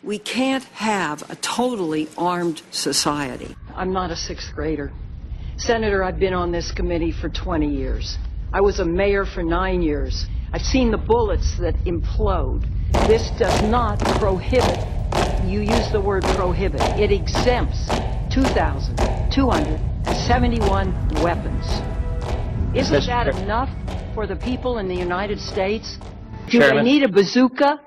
We can't have a totally armed society. I'm not a sixth grader. Senator, I've been on this committee for 20 years. I was a mayor for 9 years. I've seen the bullets that implode. This does not prohibit, you use the word prohibit, it exempts 2,271 weapons. Isn't that enough for the people in the United States? Do they need a bazooka?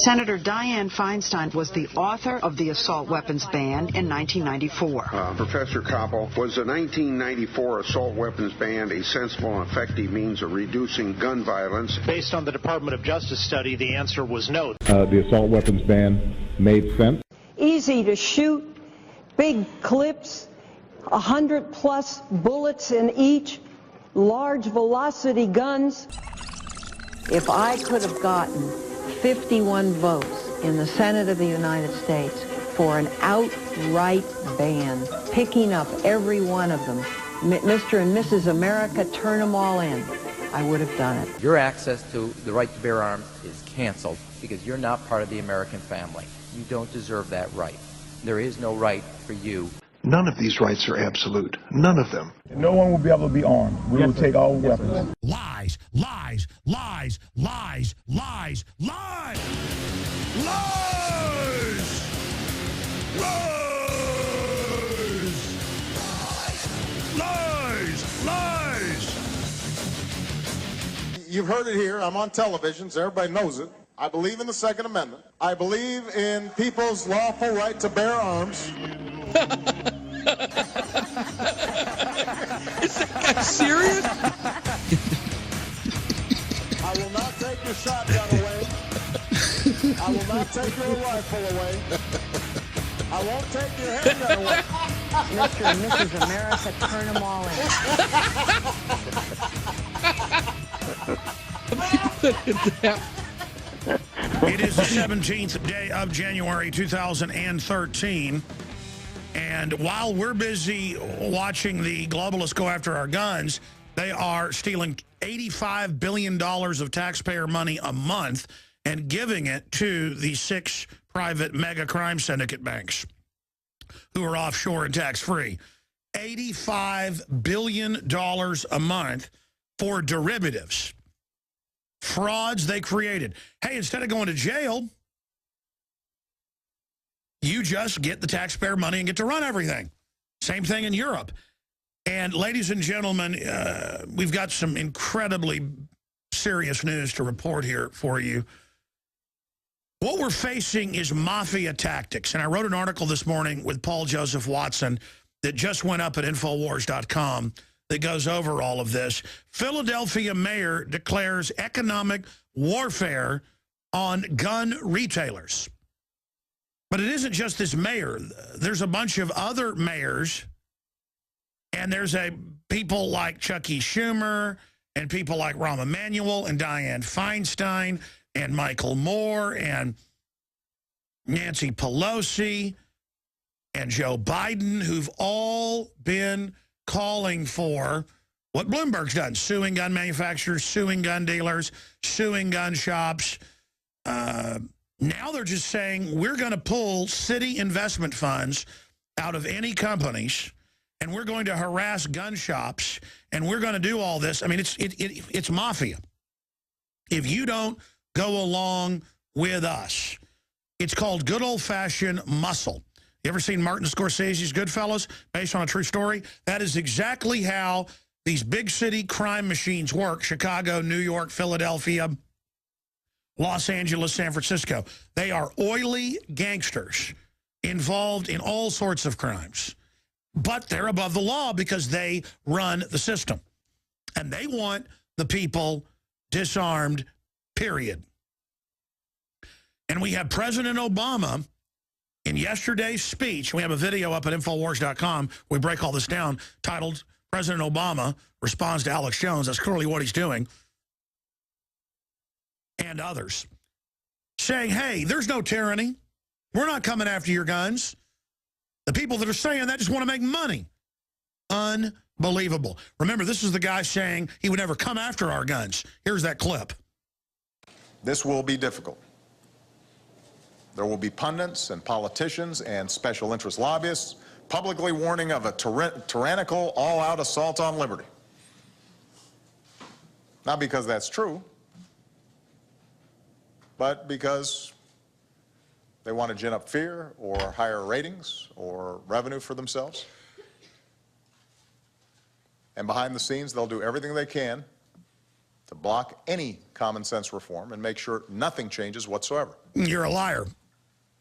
Senator Dianne Feinstein was the author of the assault weapons ban in 1994. Professor Koppel, was the 1994 assault weapons ban a sensible and effective means of reducing gun violence? Based on the Department of Justice study, the answer was no. The assault weapons ban made sense. Easy to shoot, big clips, 100+ bullets in each, large velocity guns. If I could have gotten 51 votes in the Senate of the United States for an outright ban, picking up every one of them, Mr. and Mrs. America, turn them all in, I would have done it. Your access to the right to bear arms is canceled because you're not part of the American family. You don't deserve that right. There is no right for you. None of these rights are absolute. None of them. No one will be able to be armed. We will take all weapons. Lies, lies, lies, lies, lies, lies, lies, lies, lies. You've heard it here. I'm on television, so everybody knows it. I believe in the Second Amendment. I believe in people's lawful right to bear arms. Is that guy serious? I will not take your shotgun away. I will not take your rifle away. I won't take your handgun away. Mr. and Mrs. America, turn them all in. It is the 17th day of January 2013. And while we're busy watching the globalists go after our guns, they are stealing $85 billion of taxpayer money a month and giving it to the 6 private mega crime syndicate banks who are offshore and tax-free. $85 billion a month for derivatives. Frauds they created. Hey, instead of going to jail, you just get the taxpayer money and get to run everything. Same thing in Europe. And ladies and gentlemen, we've got some incredibly serious news to report here for you. What we're facing is mafia tactics. And I wrote an article this morning with Paul Joseph Watson that just went up at Infowars.com that goes over all of this. Philadelphia mayor declares economic warfare on gun retailers. But it isn't just this mayor. There's a bunch of other mayors, and there's people like Chucky Schumer and people like Rahm Emanuel and Dianne Feinstein and Michael Moore and Nancy Pelosi and Joe Biden, who've all been calling for what Bloomberg's done, suing gun manufacturers, suing gun dealers, suing gun shops. Now they're just saying we're going to pull city investment funds out of any companies, and we're going to harass gun shops, and we're going to do all this. I mean, it's mafia. If you don't go along with us, it's called good old-fashioned muscle. You ever seen Martin Scorsese's Goodfellas, based on a true story? That is exactly how these big city crime machines work. Chicago, New York, Philadelphia, Los Angeles, San Francisco. They are oily gangsters involved in all sorts of crimes. But they're above the law because they run the system. And they want the people disarmed, period. And we have President Obama in yesterday's speech. We have a video up at Infowars.com. We break all this down, titled President Obama Responds to Alex Jones. That's clearly what he's doing. And others, saying, hey, there's no tyranny. We're not coming after your guns. The people that are saying that just want to make money. Unbelievable. Remember, this is the guy saying he would never come after our guns. Here's that clip. This will be difficult. There will be pundits and politicians and special interest lobbyists publicly warning of a tyrannical, all-out assault on liberty. Not because that's true, but because they want to gin up fear or higher ratings or revenue for themselves. And behind the scenes, they'll do everything they can to block any common sense reform and make sure nothing changes whatsoever. You're a liar.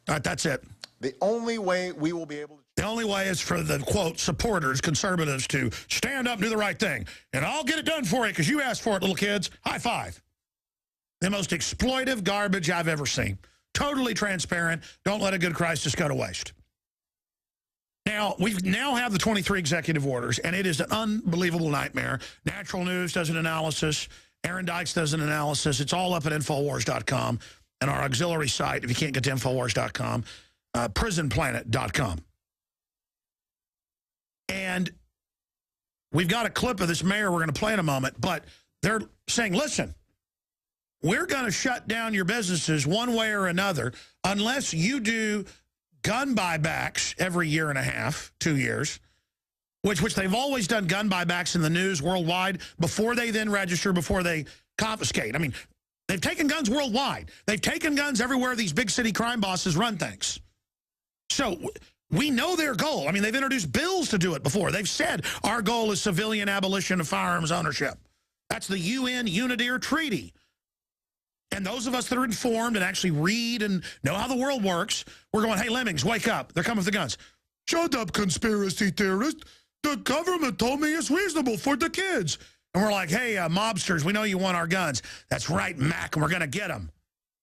All right, that's it. The only way we will be able to... The only way is for the, quote, supporters, conservatives, to stand up and do the right thing. And I'll get it done for you because you asked for it, little kids. High five. The most exploitive garbage I've ever seen. Totally transparent. Don't let a good crisis go to waste. Now, we now have the 23 executive orders, and it is an unbelievable nightmare. Natural News does an analysis. Aaron Dykes does an analysis. It's all up at Infowars.com and our auxiliary site, if you can't get to Infowars.com, prisonplanet.com. And we've got a clip of this mayor we're going to play in a moment, but they're saying, listen, we're going to shut down your businesses one way or another unless you do gun buybacks every year and a half, 2 years, which they've always done gun buybacks in the news worldwide before they then register, before they confiscate. I mean, they've taken guns worldwide. They've taken guns everywhere these big city crime bosses run things. So we know their goal. I mean, they've introduced bills to do it before. They've said our goal is civilian abolition of firearms ownership. That's the UN Unidיר Treaty. And those of us that are informed and actually read and know how the world works, we're going, hey, lemmings, wake up. They're coming with the guns. Shut up, conspiracy theorist. The government told me it's reasonable for the kids. And we're like, hey, mobsters, we know you want our guns. That's right, Mac, and we're going to get them.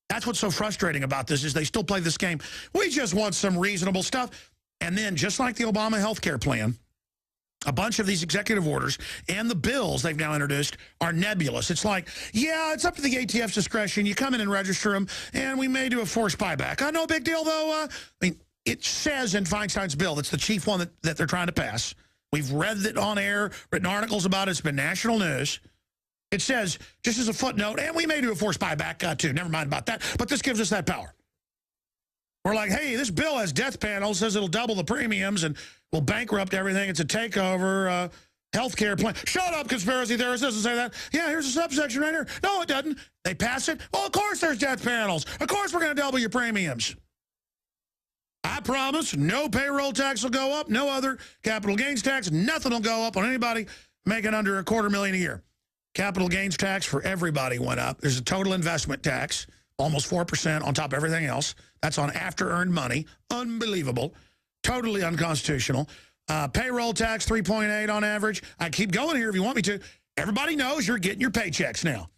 That's what's so frustrating about this is they still play this game. We just want some reasonable stuff. And then, just like the Obama health care plan, a bunch of these executive orders and the bills they've now introduced are nebulous. It's like, yeah, it's up to the ATF's discretion. You come in and register them, and we may do a forced buyback. No big deal, though. I mean, it says in Feinstein's bill, that's the chief one that they're trying to pass. We've read it on air, written articles about it. It's been national news. It says, just as a footnote, and we may do a forced buyback, too. Never mind about that. But this gives us that power. We're like, hey, this bill has death panels, says it'll double the premiums and will bankrupt everything. It's a takeover health care plan. Shut up, conspiracy theorists. It doesn't say that. Yeah, here's a subsection right here. No, it doesn't. They pass it. Well, of course there's death panels. Of course we're going to double your premiums. I promise no payroll tax will go up. No other capital gains tax. Nothing will go up on anybody making under $250,000 a year. Capital gains tax for everybody went up. There's a total investment tax, almost 4% on top of everything else. That's on after-earned money. Unbelievable. Totally unconstitutional. Payroll tax, 3.8 on average. I keep going here if you want me to. Everybody knows you're getting your paychecks now.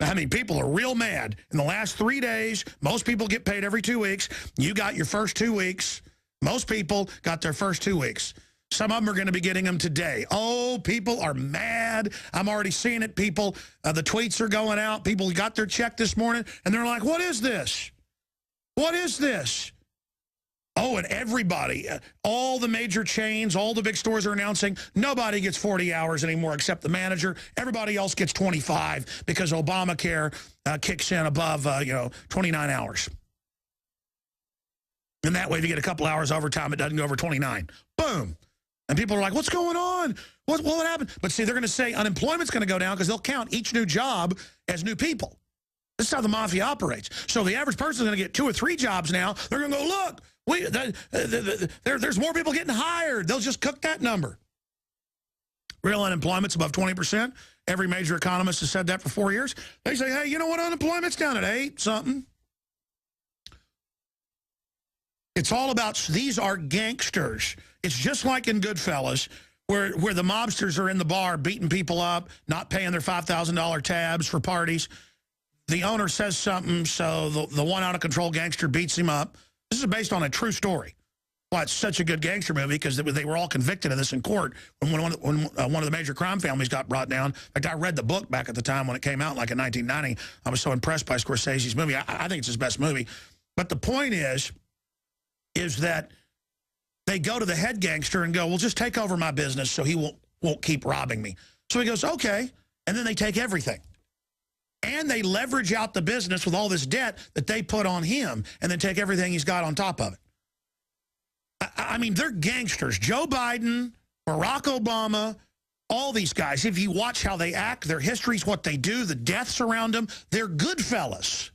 I mean, people are real mad. In the last 3 days, most people get paid every 2 weeks. You got your first 2 weeks. Most people got their first 2 weeks. Some of them are going to be getting them today. Oh, people are mad. I'm already seeing it. People, the tweets are going out. People got their check this morning, and they're like, what is this? What is this? Oh, and everybody, all the major chains, all the big stores are announcing nobody gets 40 hours anymore except the manager. Everybody else gets 25 because Obamacare kicks in above, 29 hours. And that way, if you get a couple hours overtime, it doesn't go over 29. Boom. And people are like, what's going on? What happened? But see, they're going to say unemployment's going to go down because they'll count each new job as new people. This is how the mafia operates. So the average person is going to get 2 or 3 jobs now. They're going to go, look, there's more people getting hired. They'll just cook that number. Real unemployment's above 20%. Every major economist has said that for 4 years. They say, hey, you know what? Unemployment's down at 8 something. It's all about, these are gangsters. It's just like in Goodfellas, where the mobsters are in the bar beating people up, not paying their $5,000 tabs for parties. The owner says something, so the one out-of-control gangster beats him up. This is based on a true story. Why it's such a good gangster movie, because they were all convicted of this in court when one of the major crime families got brought down. In fact, I read the book back at the time when it came out, like in 1990. I was so impressed by Scorsese's movie. I think it's his best movie. But the point is that they go to the head gangster and go, well, just take over my business so he won't keep robbing me. So he goes, okay. And then they take everything. And they leverage out the business with all this debt that they put on him and then take everything he's got on top of it. I mean, they're gangsters. Joe Biden, Barack Obama, all these guys, if you watch how they act, their histories, what they do, the deaths around them, they're good fellas.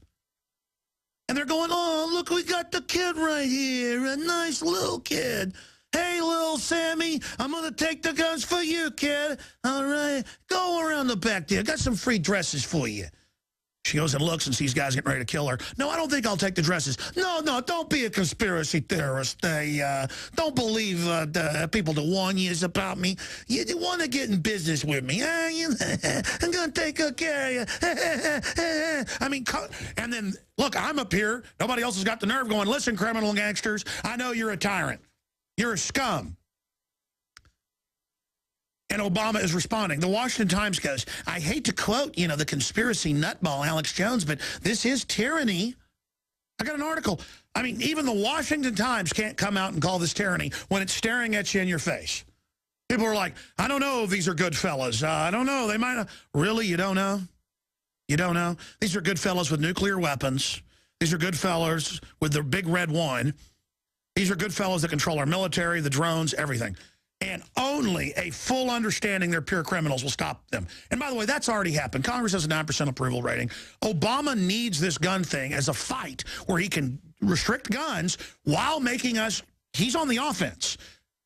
And they're going, oh, look, we got the kid right here, a nice little kid. Hey, little Sammy, I'm going to take the guns for you, kid. All right, go around the back there. Got some free dresses for you. She goes and looks and sees guys getting ready to kill her. No, I don't think I'll take the dresses. No, don't be a conspiracy theorist. Don't believe people to warn you about me. You want to get in business with me. I'm going to take good care of you. I mean, and then, look, I'm up here. Nobody else has got the nerve going, listen, criminal gangsters, I know you're a tyrant. You're a scum. And Obama is responding. The Washington Times goes, I hate to quote, the conspiracy nutball Alex Jones, but this is tyranny. I got an article. I mean, even the Washington Times can't come out and call this tyranny when it's staring at you in your face. People are like, I don't know if these are good fellas. I don't know. They might not. Really? You don't know? You don't know? These are good fellas with nuclear weapons. These are good fellas with the big red wine. These are good fellas that control our military, the drones, everything. And only a full understanding they're pure criminals will stop them. And by the way, that's already happened. Congress has a 9% approval rating. Obama needs this gun thing as a fight where he can restrict guns while making us, he's on the offense.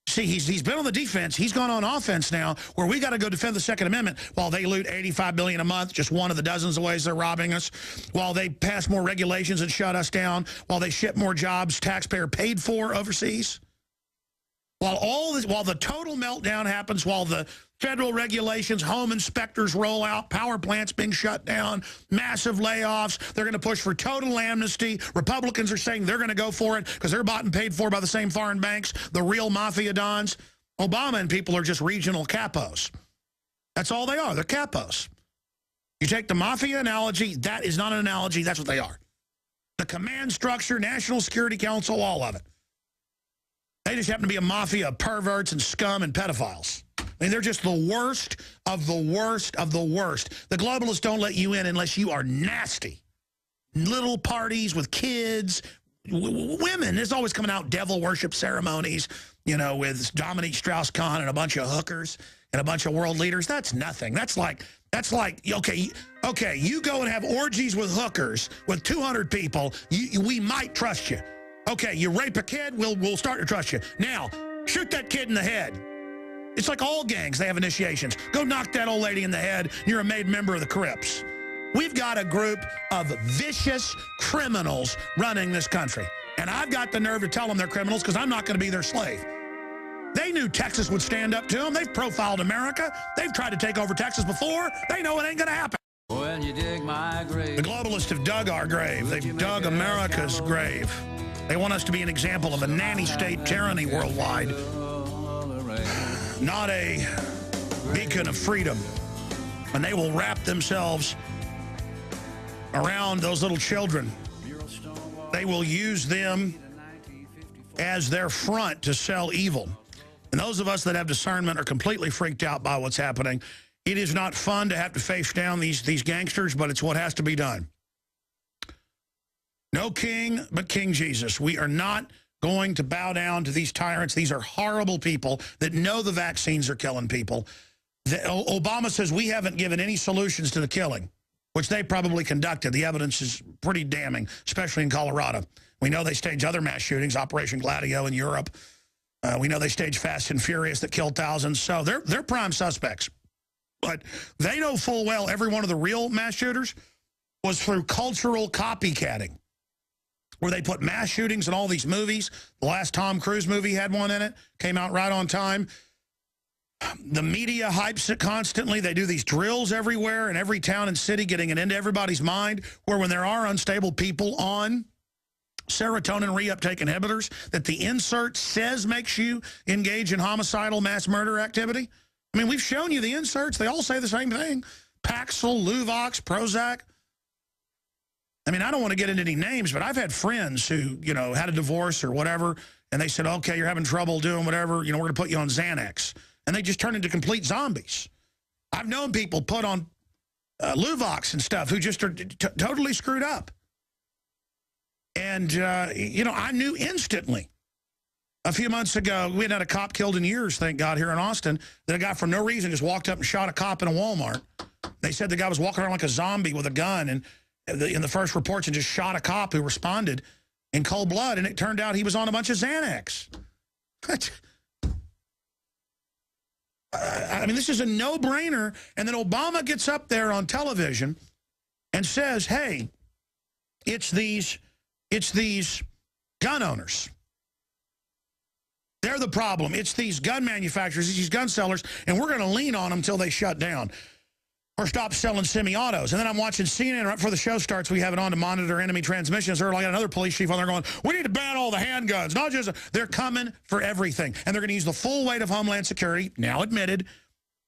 See, he's been on the defense. He's gone on offense now where we got to go defend the Second Amendment while they loot $85 billion a month, just one of the dozens of ways they're robbing us, while they pass more regulations and shut us down, while they ship more jobs taxpayer paid for overseas. While the total meltdown happens, while the federal regulations, home inspectors roll out, power plants being shut down, massive layoffs, they're going to push for total amnesty. Republicans are saying they're going to go for it because they're bought and paid for by the same foreign banks, the real mafia dons. Obama and people are just regional capos. That's all they are. They're capos. You take the mafia analogy, that is not an analogy. That's what they are. The command structure, National Security Council, all of it. They just happen to be a mafia of perverts and scum and pedophiles. I mean, they're just the worst of the worst of the worst. The globalists don't let you in unless you are nasty. Little parties with kids, women. There's always coming out devil worship ceremonies, with Dominique Strauss-Kahn and a bunch of hookers and a bunch of world leaders. That's nothing. That's like, okay, you go and have orgies with hookers with 200 people. We might trust you. Okay, you rape a kid, we'll start to trust you. Now, shoot that kid in the head. It's like all gangs, they have initiations. Go knock that old lady in the head, you're a made member of the Crips. We've got a group of vicious criminals running this country. And I've got the nerve to tell them they're criminals because I'm not going to be their slave. They knew Texas would stand up to them. They've profiled America. They've tried to take over Texas before. They know it ain't going to happen. When you dig my grave. The globalists have dug our grave. They've dug America's grave. They want us to be an example of a nanny state tyranny worldwide, not a beacon of freedom. And they will wrap themselves around those little children. They will use them as their front to sell evil. And those of us that have discernment are completely freaked out by what's happening. It is not fun to have to face down these gangsters, but it's what has to be done. No king but King Jesus. We are not going to bow down to these tyrants. These are horrible people that know the vaccines are killing people. Obama says we haven't given any solutions to the killing, which they probably conducted. The evidence is pretty damning, especially in Colorado. We know they staged other mass shootings, Operation Gladio in Europe. We know they staged Fast and Furious that killed thousands. So they're prime suspects. But they know full well every one of the real mass shooters was through cultural copycatting, where they put mass shootings in all these movies. The last Tom Cruise movie had one in it, came out right on time. The media hypes it constantly. They do these drills everywhere in every town and city, getting it into everybody's mind, where when there are unstable people on serotonin reuptake inhibitors that the insert says makes you engage in homicidal mass murder activity. I mean, we've shown you the inserts. They all say the same thing. Paxil, Luvox, Prozac. I mean, I don't want to get into any names, but I've had friends who, had a divorce or whatever, and they said, okay, you're having trouble doing whatever, we're going to put you on Xanax. And they just turn into complete zombies. I've known people put on Luvox and stuff, who just are totally screwed up. And, you know, I knew instantly a few months ago, we hadn't had a cop killed in years, thank God, here in Austin, that a guy for no reason just walked up and shot a cop in a Walmart. They said the guy was walking around like a zombie with a gun and in the first reports and just shot a cop who responded in cold blood, and it turned out he was on a bunch of Xanax. I mean, this is a no-brainer. And then Obama gets up there on television and says, hey, it's these gun owners. They're the problem. It's these gun manufacturers, it's these gun sellers, and we're going to lean on them until they shut down or stop selling semi-autos. And then I'm watching CNN right before the show starts. We have it on to monitor enemy transmissions. Or I got another police chief on there going, we need to ban all the handguns. Not just, they're coming for everything. And they're going to use the full weight of Homeland Security, now admitted.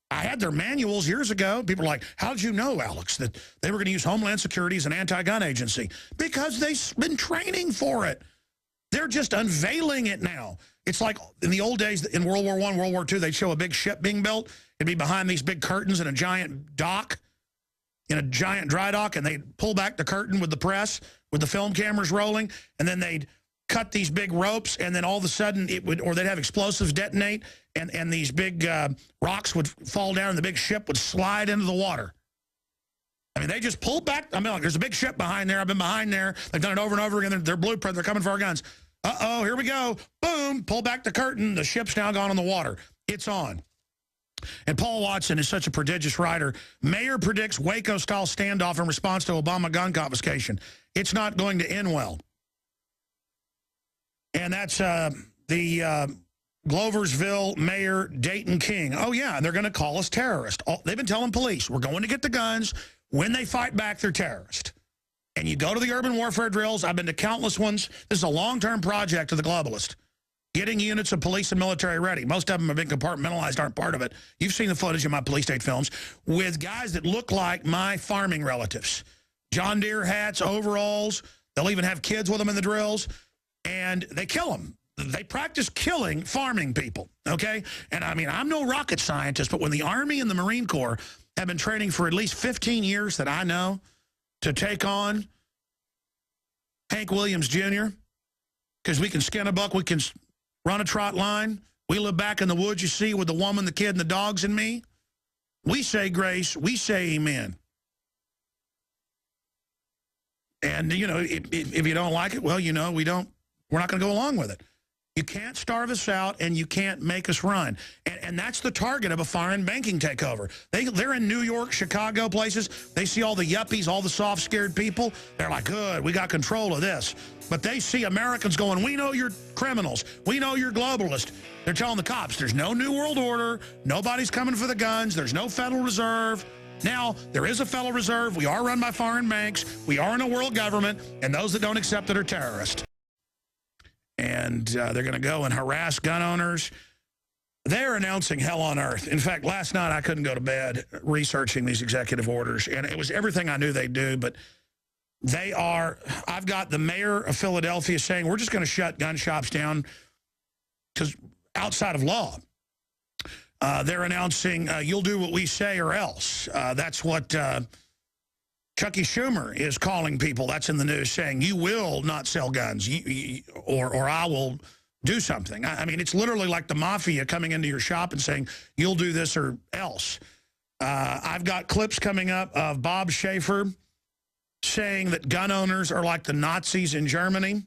I had their manuals years ago. People are like, how did you know, Alex, that they were going to use Homeland Security as an anti-gun agency? Because they've been training for it. They're just unveiling it now. It's like in the old days, in World War I, World War II, they'd show a big ship being built. It'd be behind these big curtains in a giant dock, in a giant dry dock, and they'd pull back the curtain with the press, with the film cameras rolling, and then they'd cut these big ropes, and then all of a sudden it would, or they'd have explosives detonate, and these big rocks would fall down, and the big ship would slide into the water. I mean, they just pulled back. I mean, like, there's a big ship behind there. I've been behind there. They've done it over and over again. Their blueprint, they're coming for our guns. Uh-oh, here we go. Boom, pull back the curtain. The ship's now gone on the water. It's on. And Paul Watson is such a prodigious writer. Mayor predicts Waco-style standoff in response to Obama gun confiscation. It's not going to end well. And that's the Gloversville Mayor Dayton King. Oh, yeah, they're going to call us terrorists. They've been telling police, we're going to get the guns. When they fight back, they're terrorists. And you go to the urban warfare drills. I've been to countless ones. This is a long-term project of the globalists. Getting units of police and military ready. Most of them have been compartmentalized, aren't part of it. You've seen the footage of my police state films with guys that look like my farming relatives. John Deere hats, overalls. They'll even have kids with them in the drills. And they kill them. They practice killing farming people, okay? And I mean, I'm no rocket scientist, but when the Army and the Marine Corps have been training for at least 15 years that I know to take on Hank Williams Jr., because we can skin a buck, we can run a trot line. We live back in the woods, you see, with the woman, the kid, and the dogs and me. We say grace. We say amen. And, you know, if you don't like it, well, you know, we're not going to go along with it. You can't starve us out, and you can't make us run. And that's the target of a foreign banking takeover. They're in New York, Chicago, places. They see all the yuppies, all the soft, scared people. They're like, good, we got control of this. But they see Americans going, we know you're criminals. We know you're globalists. They're telling the cops, there's no New World Order. Nobody's coming for the guns. There's no Federal Reserve. Now, there is a Federal Reserve. We are run by foreign banks. We are in a world government. And those that don't accept it are terrorists. And they're going to go and harass gun owners. They're announcing hell on earth. In fact, last night I couldn't go to bed researching these executive orders. And it was everything I knew they'd do. But they are, I've got the mayor of Philadelphia saying, we're just going to shut gun shops down because outside of law. They're announcing, you'll do what we say or else. That's what Chucky Schumer is calling people. That's in the news, saying you will not sell guns or I will do something. I mean, it's literally like the mafia coming into your shop and saying you'll do this or else. I've got clips coming up of Bob Schaefer saying that gun owners are like the Nazis in Germany.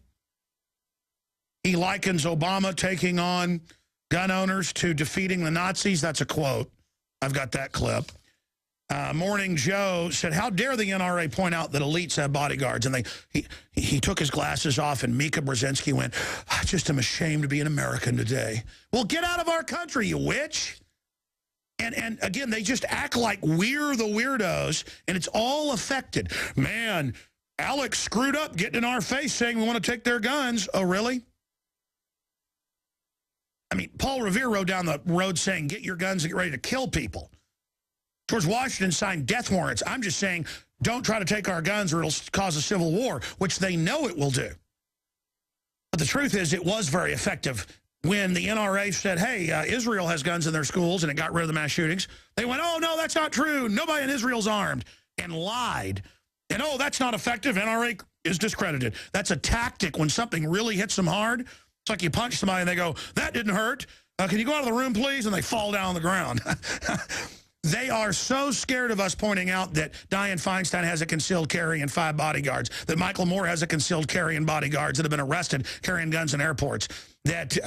He likens Obama taking on gun owners to defeating the Nazis. That's a quote. I've got that clip. Morning Joe said, how dare the NRA point out that elites have bodyguards? And he took his glasses off, and Mika Brzezinski went, I just am ashamed to be an American today. Well, get out of our country, you witch. And again, they just act like we're the weirdos, and it's all affected. Man, Alex screwed up getting in our face saying we want to take their guns. Oh, really? I mean, Paul Revere rode down the road saying, get your guns and get ready to kill people. George Washington signed death warrants. I'm just saying, don't try to take our guns or it'll cause a civil war, which they know it will do. But the truth is, it was very effective. When the NRA said, hey, Israel has guns in their schools, and it got rid of the mass shootings, they went, oh, no, that's not true. Nobody in Israel's armed. and lied. And, oh, that's not effective. NRA is discredited. That's a tactic when something really hits them hard. It's like you punch somebody and they go, that didn't hurt. Can you go out of the room, please? And they fall down on the ground. They are so scared of us pointing out that Dianne Feinstein has a concealed carry and 5 bodyguards, that Michael Moore has a concealed carry and bodyguards that have been arrested carrying guns in airports, that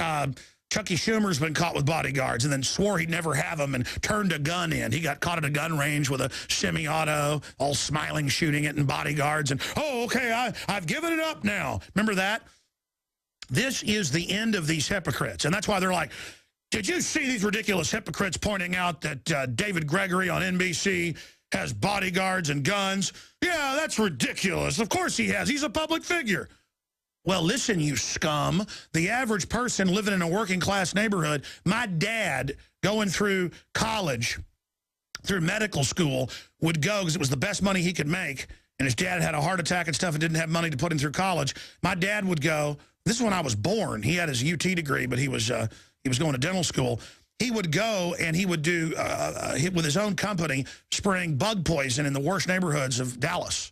Chucky Schumer's been caught with bodyguards and then swore he'd never have them and turned a gun in. He got caught at a gun range with a semi-auto, all smiling, shooting it, and bodyguards. And, oh, okay, I've given it up now. Remember that? This is the end of these hypocrites. And that's why they're like, did you see these ridiculous hypocrites pointing out that David Gregory on NBC has bodyguards and guns? Yeah, that's ridiculous. Of course he has. He's a public figure. Well, listen, you scum. The average person living in a working-class neighborhood, my dad going through college, through medical school, would go because it was the best money he could make, and his dad had a heart attack and stuff and didn't have money to put him through college. My dad would go, this is when I was born. He had his UT degree, but he was going to dental school. He would go and he would do, with his own company, spraying bug poison in the worst neighborhoods of Dallas.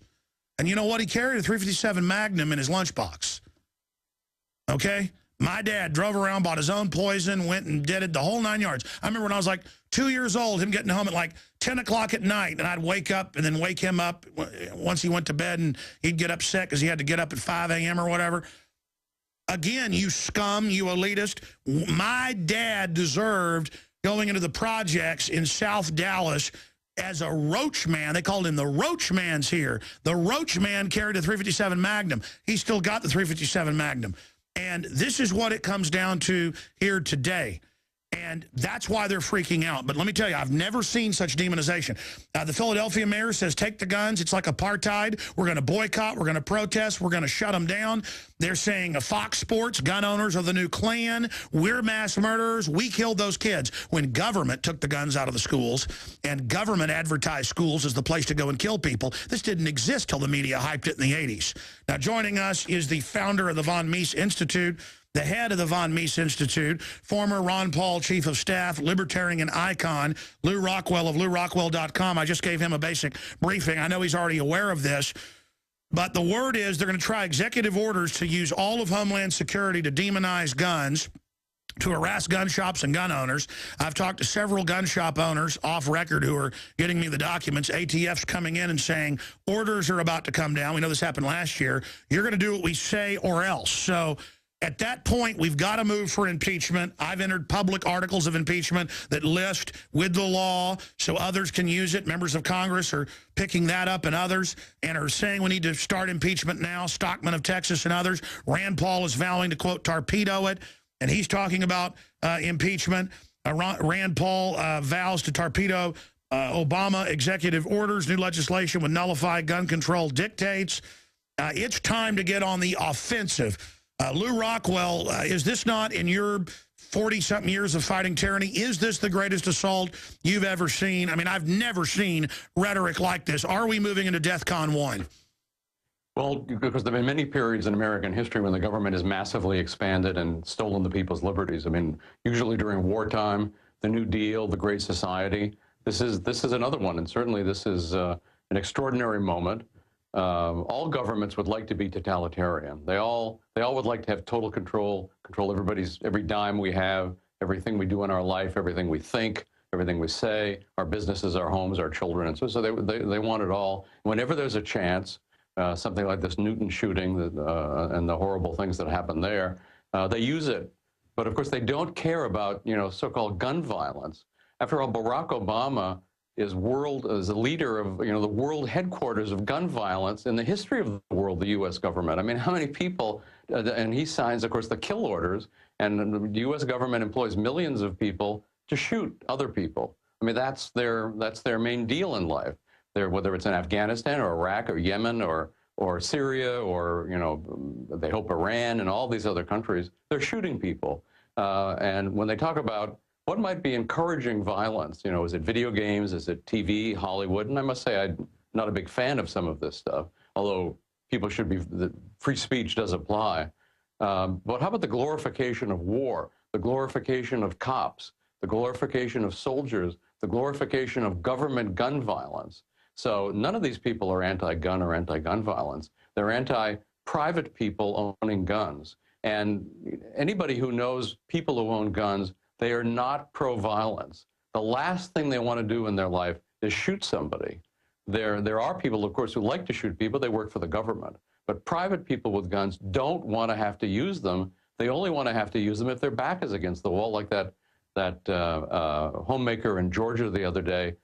And you know what? He carried a .357 Magnum in his lunchbox. Okay? My dad drove around, bought his own poison, went and did it the whole 9 yards. I remember when I was like 2 years old, him getting home at like 10 o'clock at night, and I'd wake up and then wake him up once he went to bed, and he'd get upset because he had to get up at 5 a.m. or whatever. Again, you scum, you elitist. My dad deserved going into the projects in South Dallas as a roach man. They called him the roach man's here. The roach man carried a .357 Magnum. He still got the .357 Magnum. And this is what it comes down to here today. And that's why they're freaking out. But let me tell you, I've never seen such demonization. The Philadelphia mayor says, take the guns. It's like apartheid. We're going to boycott. We're going to protest. We're going to shut them down. They're saying Fox Sports, gun owners are the new Klan. We're mass murderers. We killed those kids. When government took the guns out of the schools and government advertised schools as the place to go and kill people, this didn't exist till the media hyped it in the 80s. Now, joining us is the founder of the Von Mises Institute, the head of the Von Mises Institute, former Ron Paul chief of staff, libertarian icon, Lew Rockwell of LewRockwell.com. I just gave him a basic briefing. I know he's already aware of this, but the word is they're going to try executive orders to use all of Homeland Security to demonize guns, to harass gun shops and gun owners. I've talked to several gun shop owners off record who are getting me the documents. ATF's coming in and saying orders are about to come down. We know this happened last year. You're going to do what we say or else. So at that point, we've got to move for impeachment. I've entered public articles of impeachment that list with the law so others can use it. Members of Congress are picking that up, and others, and are saying we need to start impeachment now. Stockman of Texas and others. Rand Paul is vowing to, quote, torpedo it, and he's talking about impeachment. Rand Paul vows to torpedo Obama executive orders. New legislation would nullify gun control dictates. It's time to get on the offensive. Lew Rockwell, is this not, in your 40-something years of fighting tyranny, is this the greatest assault you've ever seen? I mean, I've never seen rhetoric like this. Are we moving into DEFCON 1? Well, because there have been many periods in American history when the government has massively expanded and stolen the people's liberties. I mean, usually during wartime, the New Deal, the Great Society. This is another one, and certainly this is an extraordinary moment. All governments would like to be totalitarian. They all would like to have total control every dime we have, everything we do in our life, everything we think, everything we say, our businesses, our homes, our children, and so they want it all. Whenever there's a chance, something like this Newton shooting and the horrible things that happened there, they use it. But of course, they don't care about so-called gun violence. After all, Barack Obama is a leader of the world headquarters of gun violence in the history of the world, the U.S. government. I mean, how many people, and he signs, of course, the kill orders, and the U.S. government employs millions of people to shoot other people. I mean, that's their main deal in life. Whether it's in Afghanistan or Iraq or Yemen or Syria or they hope Iran and all these other countries, they're shooting people. And when they talk about what might be encouraging violence, is it video games, is it TV, Hollywood? And I must say I'm not a big fan of some of this stuff, although people should be, free speech does apply. But how about the glorification of war, the glorification of cops, the glorification of soldiers, the glorification of government gun violence? So none of these people are anti-gun or anti-gun violence. They're anti-private people owning guns. And anybody who knows people who own guns, they are not pro-violence. The last thing they want to do in their life is shoot somebody. There are people, of course, who like to shoot people. They work for the government. But private people with guns don't want to have to use them. They only want to have to use them if their back is against the wall, like that homemaker in Georgia the other day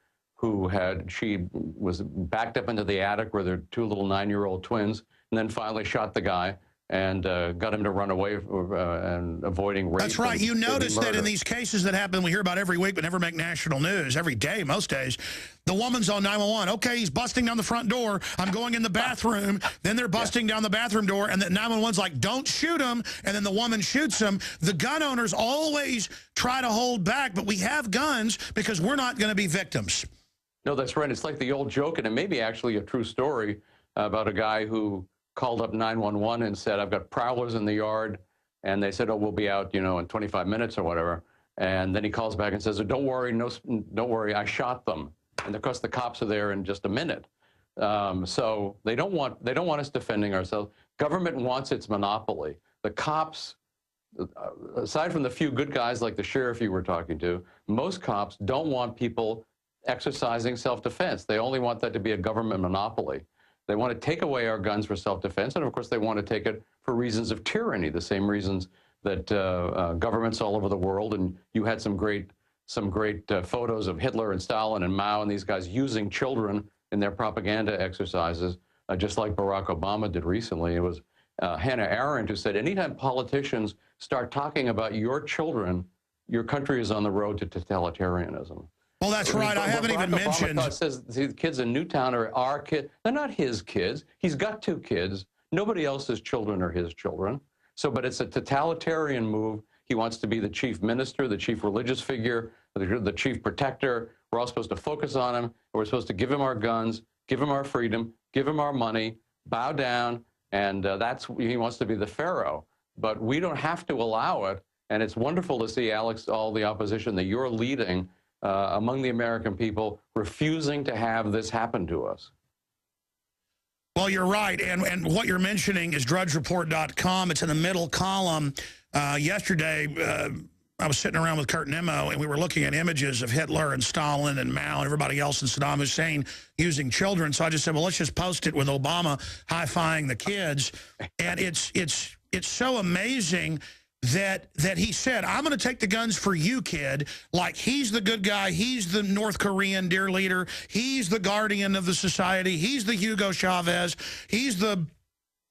she was backed up into the attic where their two little 9-year-old twins, and then finally shot the guy and got him to run away and avoiding rape. That's right. You notice that in these cases that happen, we hear about every week but never make national news, every day, most days, the woman's on 911. Okay, he's busting down the front door. I'm going in the bathroom. Then they're busting down the bathroom door, and the 911's like, don't shoot him, and then the woman shoots him. The gun owners always try to hold back, but we have guns because we're not going to be victims. No, that's right. It's like the old joke, and it may be actually a true story about a guy who called up 911 and said, I've got prowlers in the yard. And they said, oh, we'll be out, in 25 minutes or whatever. And then he calls back and says, don't worry, don't worry, I shot them. And of course, the cops are there in just a minute. So they don't want us defending ourselves. Government wants its monopoly. The cops, aside from the few good guys like the sheriff you were talking to, most cops don't want people exercising self-defense. They only want that to be a government monopoly. They want to take away our guns for self-defense, and of course they want to take it for reasons of tyranny, the same reasons that governments all over the world, and you had some great photos of Hitler and Stalin and Mao and these guys using children in their propaganda exercises, just like Barack Obama did recently. It was Hannah Arendt who said, anytime politicians start talking about your children, your country is on the road to totalitarianism. Well, that's right. I haven't even mentioned. Obama says the kids in Newtown are our kids. They're not his kids. He's got 2 kids. Nobody else's children are his children. So, but it's a totalitarian move. He wants to be the chief minister, the chief religious figure, the chief protector. We're all supposed to focus on him. We're supposed to give him our guns, give him our freedom, give him our money, bow down, and he wants to be the pharaoh. But we don't have to allow it. And it's wonderful to see, Alex, all the opposition that you're leading among the American people, refusing to have this happen to us. Well, you're right, and what you're mentioning is drudgereport.com. It's in the middle column. Yesterday, I was sitting around with Kurt Nimmo, and we were looking at images of Hitler and Stalin and Mao and everybody else and Saddam Hussein using children. So I just said, well, let's just post it with Obama high-fiving the kids. And it's so amazing that he said, I'm going to take the guns for you, kid. Like, he's the good guy. He's the North Korean dear leader. He's the guardian of the society. He's the Hugo Chavez. He's the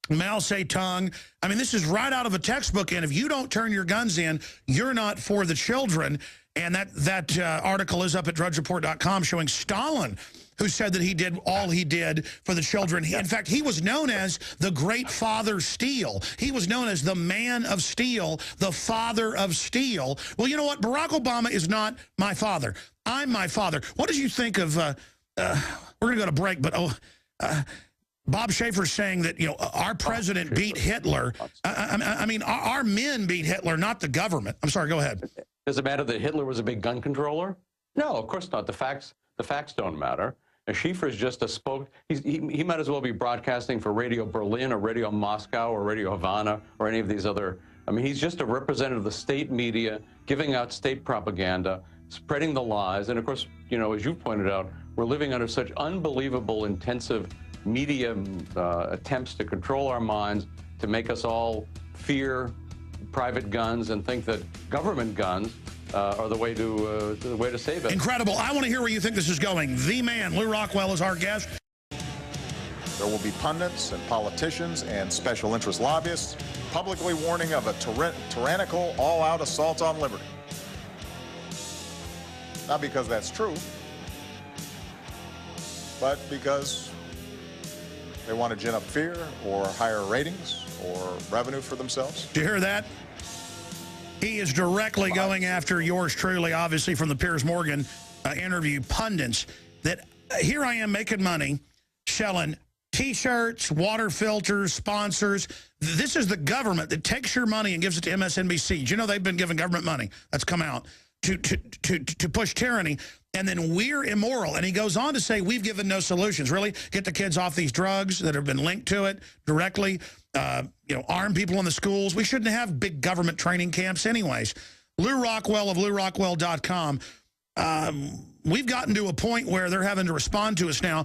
Mao Zedong. I mean, this is right out of a textbook. And if you don't turn your guns in, you're not for the children. And that article is up at drudgereport.com showing Stalin, who said that he did all he did for the children. In fact, he was known as the great father steel. He was known as the man of steel, the father of steel. Well, you know what? Barack Obama is not my father. I'm my father. What did you think of, we're going to go to break, but Bob Schaefer saying that, our president beat Hitler. I mean, our men beat Hitler, not the government. I'm sorry, go ahead. Does it matter that Hitler was a big gun controller? No, of course not. The facts don't matter. And Schaefer's just a he might as well be broadcasting for Radio Berlin or Radio Moscow or Radio Havana or any of these other. I mean, he's just a representative of the state media, giving out state propaganda, spreading the lies. And of course, as you've pointed out, we're living under such unbelievable intensive media attempts to control our minds, to make us all fear private guns and think that government guns are the way to save it. Incredible. I want to hear where you think this is going. The man, Lew Rockwell, is our guest. There will be pundits and politicians and special interest lobbyists publicly warning of a tyrannical, all-out assault on liberty. Not because that's true, but because they want to gin up fear or higher ratings or revenue for themselves. Did you hear that? He is directly going after yours truly, obviously, from the Piers Morgan interview, pundits, that here I am making money selling T-shirts, water filters, sponsors. This is the government that takes your money and gives it to MSNBC. Do you know they've been giving government money? That's come out to push tyranny, and then we're immoral. And he goes on to say, we've given no solutions. Really, get the kids off these drugs that have been linked to it directly. Arm people in the schools. We shouldn't have big government training camps anyways. Lew Rockwell of LewRockwell.com. We've gotten to a point where they're having to respond to us now.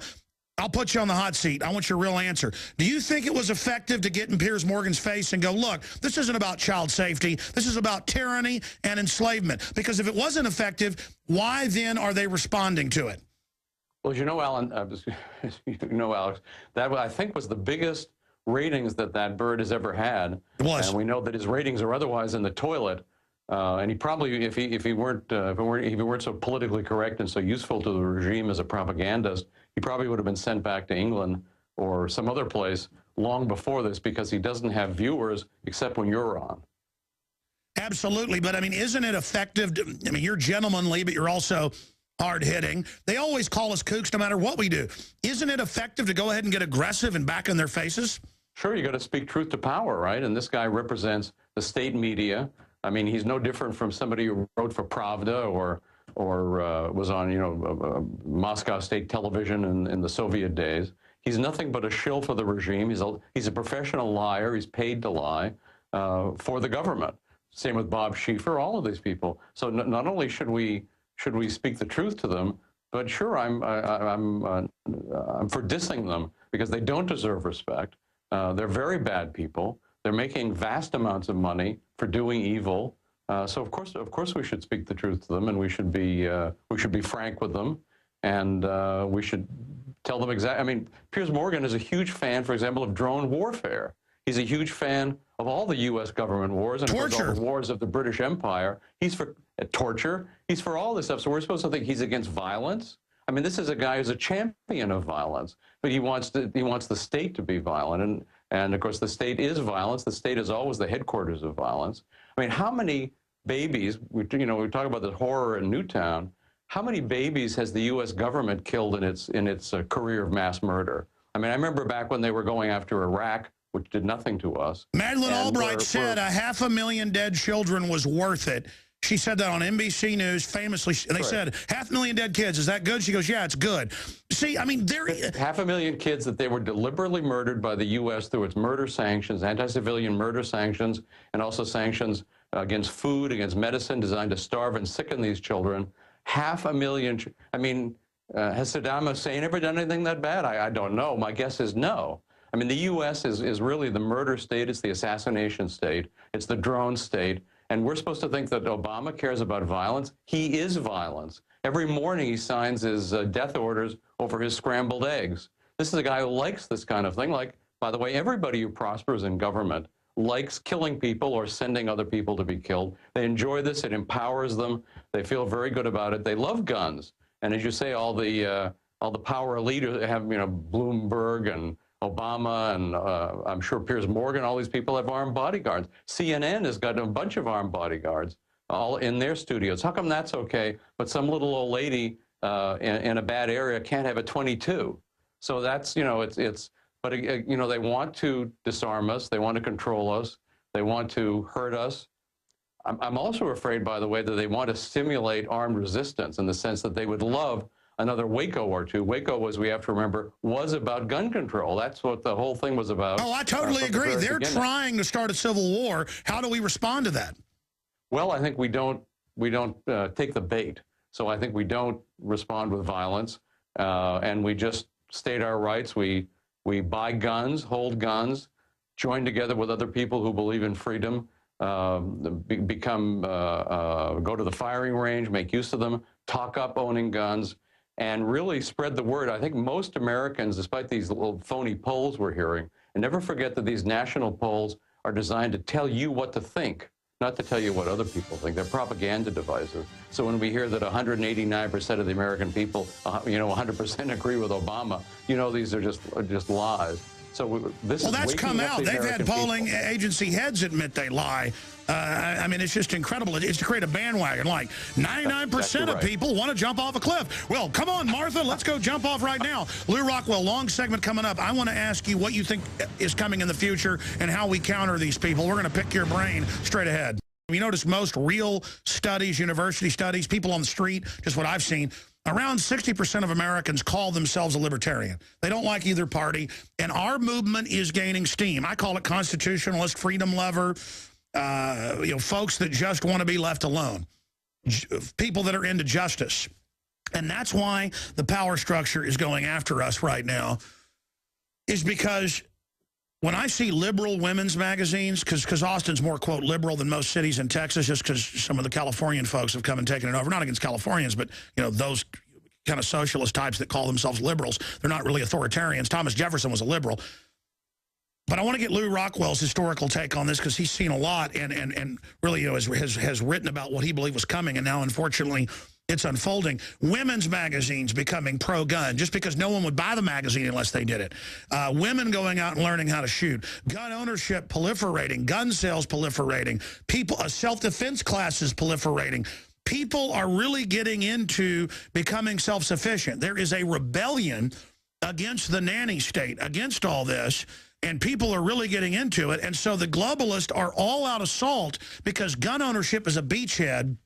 I'll put you on the hot seat. I want your real answer. Do you think it was effective to get in Piers Morgan's face and go, look, this isn't about child safety. This is about tyranny and enslavement. Because if it wasn't effective, why then are they responding to it? Well, Alan, Alex, that I think was the biggest ratings that bird has ever had. It was. And we know that his ratings are otherwise in the toilet. And he probably, if he weren't so politically correct and so useful to the regime as a propagandist, he probably would have been sent back to England or some other place long before this, because he doesn't have viewers except when you're on. Absolutely, but I mean, isn't it effective? I mean, you're gentlemanly, but you're also hard-hitting. They always call us kooks no matter what we do. Isn't it effective to go ahead and get aggressive and back in their faces? Sure, you got to speak truth to power, right? And this guy represents the state media. I mean, he's no different from somebody who wrote for Pravda or was on, Moscow State Television in the Soviet days. He's nothing but a shill for the regime. He's a professional liar. He's paid to lie for the government. Same with Bob Schieffer, all of these people. So not only should we speak the truth to them, but sure, I'm for dissing them because they don't deserve respect. They're very bad people. They're making vast amounts of money for doing evil. So of course we should speak the truth to them, and we should be frank with them, and we should tell them exactly. I mean, Piers Morgan is a huge fan, for example, of drone warfare. He's a huge fan of all the U.S. government wars and of course, all the wars of the British Empire. He's for torture. He's for all this stuff. So we're supposed to think he's against violence. I mean, this is a guy who's a champion of violence, but he wants the state to be violent, and of course the state is violence. The state is always the headquarters of violence. I mean, how many babies? We talk about the horror in Newtown. How many babies has the U.S. government killed in its career of mass murder? I mean, I remember back when they were going after Iraq, which did nothing to us. Madeleine Albright said 500,000 dead children was worth it. She said that on NBC News famously, and they said, 500,000 dead kids, is that good? She goes, yeah, it's good. See, I mean, 500,000 kids that they were deliberately murdered by the U.S. through its murder sanctions, anti-civilian murder sanctions, and also sanctions against food, against medicine designed to starve and sicken these children. 500,000, I mean, has Saddam Hussein ever done anything that bad? I don't know. My guess is no. I mean, the U.S. is really the murder state. It's the assassination state. It's the drone state. And we're supposed to think that Obama cares about violence. He is violence. Every morning he signs his death orders over his scrambled eggs. This is a guy who likes this kind of thing. Like, by the way, everybody who prospers in government likes killing people or sending other people to be killed. They enjoy this. It empowers them. They feel very good about it. They love guns. And as you say, all the power leaders have, Bloomberg and Obama and I'm sure Piers Morgan, all these people have armed bodyguards. CNN has got a bunch of armed bodyguards all in their studios. How come that's okay, but some little old lady in a bad area can't have a 22? So that's, but they want to disarm us. They want to control us. They want to hurt us. I'm also afraid, by the way, that they want to stimulate armed resistance in the sense that they would love another Waco or two. Waco, as we have to remember, was about gun control. That's what the whole thing was about. Oh, I totally agree. They're trying to start a civil war. How do we respond to that? Well, I think we don't take the bait. So I think we don't respond with violence, and we just state our rights. We buy guns, hold guns, join together with other people who believe in freedom, go to the firing range, make use of them, talk up owning guns, and really spread the word. I think most Americans, despite these little phony polls we're hearing, and never forget that these national polls are designed to tell you what to think, not to tell you what other people think. They're propaganda devices. So when we hear that 189% of the American people, 100% agree with Obama, these are just lies. So that's come out. They've had polling agency heads admit they lie. I mean, it's just incredible. It's to create a bandwagon. Like 99% of people want to jump off a cliff. Well, come on, Martha, let's go jump off right now. Lew Rockwell, long segment coming up. I want to ask you what you think is coming in the future and how we counter these people. We're going to pick your brain straight ahead. You notice most real studies, university studies, people on the street, just what I've seen, around 60% of Americans call themselves a libertarian. They don't like either party, and our movement is gaining steam. I call it constitutionalist, freedom lover, folks that just want to be left alone, people that are into justice. And that's why the power structure is going after us right now, is because when I see liberal women's magazines, because Austin's more, quote, liberal than most cities in Texas, just because some of the Californian folks have come and taken it over. Not against Californians, but, those kind of socialist types that call themselves liberals. They're not really authoritarians. Thomas Jefferson was a liberal. But I want to get Lew Rockwell's historical take on this, because he's seen a lot and really has written about what he believed was coming, and now, unfortunately, it's unfolding. Women's magazines becoming pro-gun just because no one would buy the magazine unless they did it. Women going out and learning how to shoot. Gun ownership proliferating. Gun sales proliferating. People, self-defense classes proliferating. People are really getting into becoming self-sufficient. There is a rebellion against the nanny state, against all this, and people are really getting into it. And so the globalists are all out assault because gun ownership is a beachhead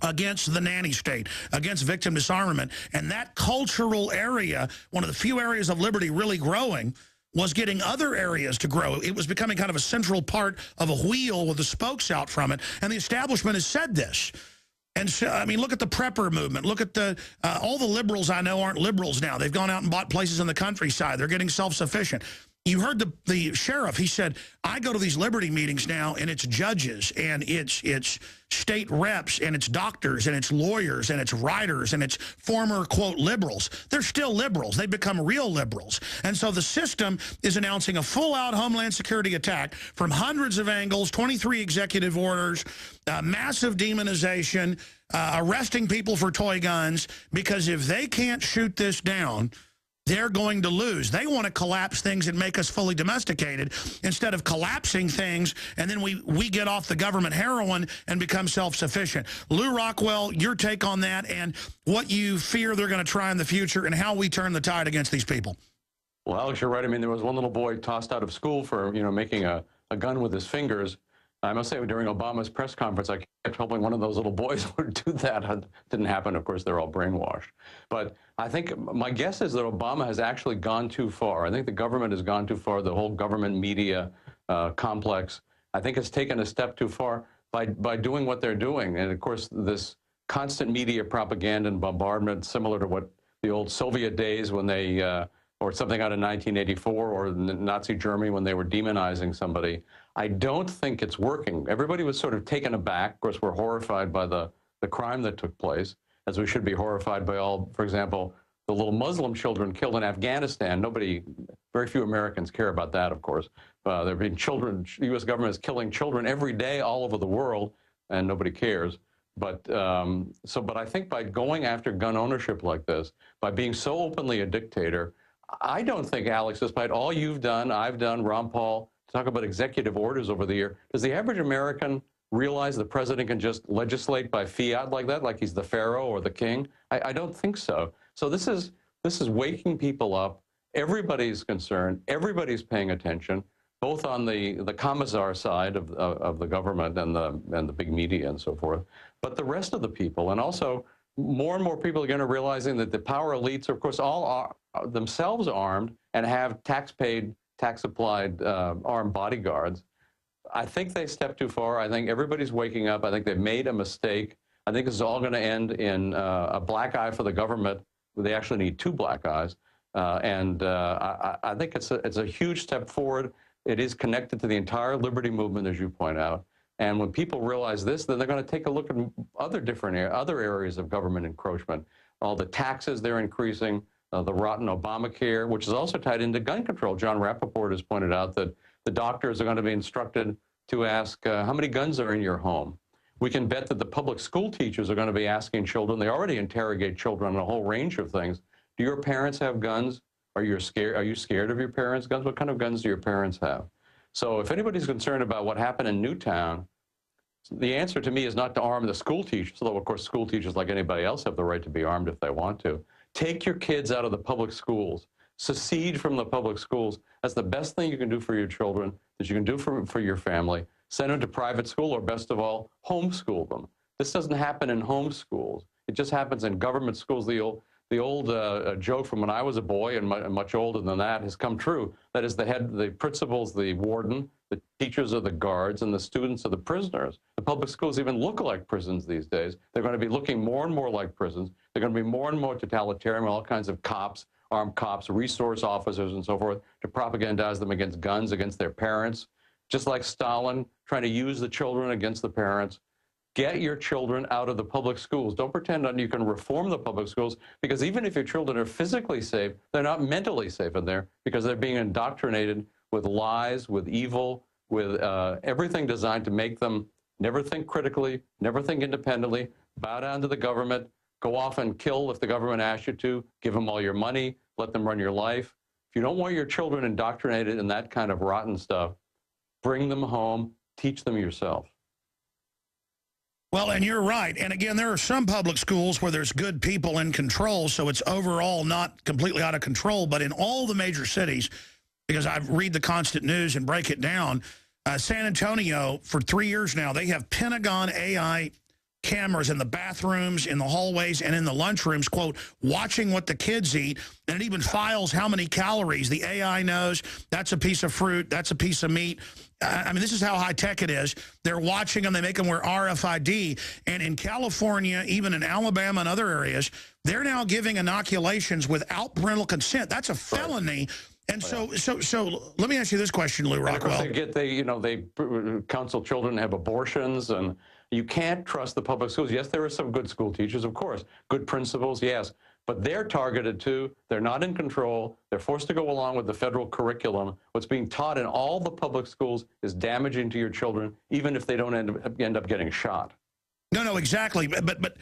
against the nanny state, against victim disarmament. And that cultural area, one of the few areas of liberty really growing, was getting other areas to grow. It was becoming kind of a central part of a wheel with the spokes out from it. And the establishment has said this. And so, I mean, look at the prepper movement. Look at the all the liberals I know aren't liberals now. They've gone out and bought places in the countryside. They're getting self-sufficient. You heard the sheriff. He said, I go to these liberty meetings now, and it's judges, and it's state reps, and it's doctors, and it's lawyers, and it's writers, and it's former, quote, liberals. They're still liberals. They've become real liberals. And so the system is announcing a full-out Homeland Security attack from hundreds of angles, 23 executive orders, massive demonization, arresting people for toy guns, because if they can't shoot this down, they're going to lose. They want to collapse things and make us fully domesticated instead of collapsing things, and then we get off the government heroin and become self-sufficient. Lew Rockwell, your take on that and what you fear they're going to try in the future and how we turn the tide against these people. Well, Alex, you're right. I mean, there was one little boy tossed out of school for, making a gun with his fingers. I must say, during Obama's press conference, I kept hoping one of those little boys would do that. It didn't happen. Of course, they're all brainwashed. But I think my guess is that Obama has actually gone too far. I think the government has gone too far. The whole government media complex, I think, has taken a step too far by doing what they're doing. And, of course, this constant media propaganda and bombardment, similar to what the old Soviet days when they, or something out of 1984, or Nazi Germany when they were demonizing somebody. I don't think it's working. Everybody was sort of taken aback. Of course, we're horrified by the crime that took place, as we should be horrified by all, for example, the little Muslim children killed in Afghanistan. Very few Americans care about that, of course. There have been children, the U.S. government is killing children every day all over the world, and nobody cares. But I think by going after gun ownership like this, by being so openly a dictator, I don't think, Alex, despite all you've done, I've done, Ron Paul, talk about executive orders over the year, does the average American realize the president can just legislate by fiat like that, like he's the pharaoh or the king? I don't think so. So this is waking people up. Everybody's concerned. Everybody's paying attention, both on the commissar side of the government and the big media and so forth, but the rest of the people. And also, more and more people are going to realizing that the power elites are, of course, all are themselves armed and have tax-paid, tax-applied armed bodyguards. I think they stepped too far. I think everybody's waking up. I think they've made a mistake. I think this is all going to end in a black eye for the government. They actually need two black eyes. I think it's a huge step forward. It is connected to the entire liberty movement, as you point out. And when people realize this, then they're going to take a look at other areas of government encroachment. All the taxes they're increasing, the rotten Obamacare, which is also tied into gun control. John Rappaport has pointed out that the doctors are going to be instructed to ask, how many guns are in your home? We can bet that the public school teachers are going to be asking children, they already interrogate children on a whole range of things. Do your parents have guns? Are you scared of your parents' guns? What kind of guns do your parents have? So if anybody's concerned about what happened in Newtown, the answer to me is not to arm the school teachers, although, of course, school teachers, like anybody else, have the right to be armed if they want to. Take your kids out of the public schools. Secede from the public schools. That's the best thing you can do for your children, that you can do for your family. send them to private school, or best of all, homeschool them. This doesn't happen in homeschools. It just happens in government schools. The old joke from when I was a boy and much older than that has come true. That is, the principals, the warden, the teachers are the guards, and the students are the prisoners. The public schools even look like prisons these days. They're going to be looking more and more like prisons. They're going to be more and more totalitarian, with all kinds of cops, armed cops, resource officers, and so forth, to propagandize them against guns, against their parents, just like Stalin trying to use the children against the parents. Get your children out of the public schools. Don't pretend that you can reform the public schools, because even if your children are physically safe, they're not mentally safe in there, because they're being indoctrinated with lies, with evil, with everything designed to make them never think critically, never think independently, bow down to the government, go off and kill if the government asks you to, give them all your money, let them run your life. If you don't want your children indoctrinated in that kind of rotten stuff, bring them home, teach them yourself. Well, and you're right. And again, there are some public schools where there's good people in control, so it's overall not completely out of control. But in all the major cities, because I read the constant news and break it down, San Antonio, for 3 years now, they have Pentagon AI cameras in the bathrooms, in the hallways, and in the lunchrooms, quote, watching what the kids eat, and it even files how many calories. The AI knows that's a piece of fruit, that's a piece of meat. I mean, this is how high-tech it is. They're watching them. They make them wear RFID. And in California, even in Alabama and other areas, they're now giving inoculations without parental consent. That's a felony. And so let me ask you this question, Lew Rockwell. And of course they counsel children to have abortions, and you can't trust the public schools. Yes, there are some good school teachers, of course, good principals, yes, but they're targeted too. They're not in control. They're forced to go along with the federal curriculum. What's being taught in all the public schools is damaging to your children, even if they don't end up getting shot. No, exactly. But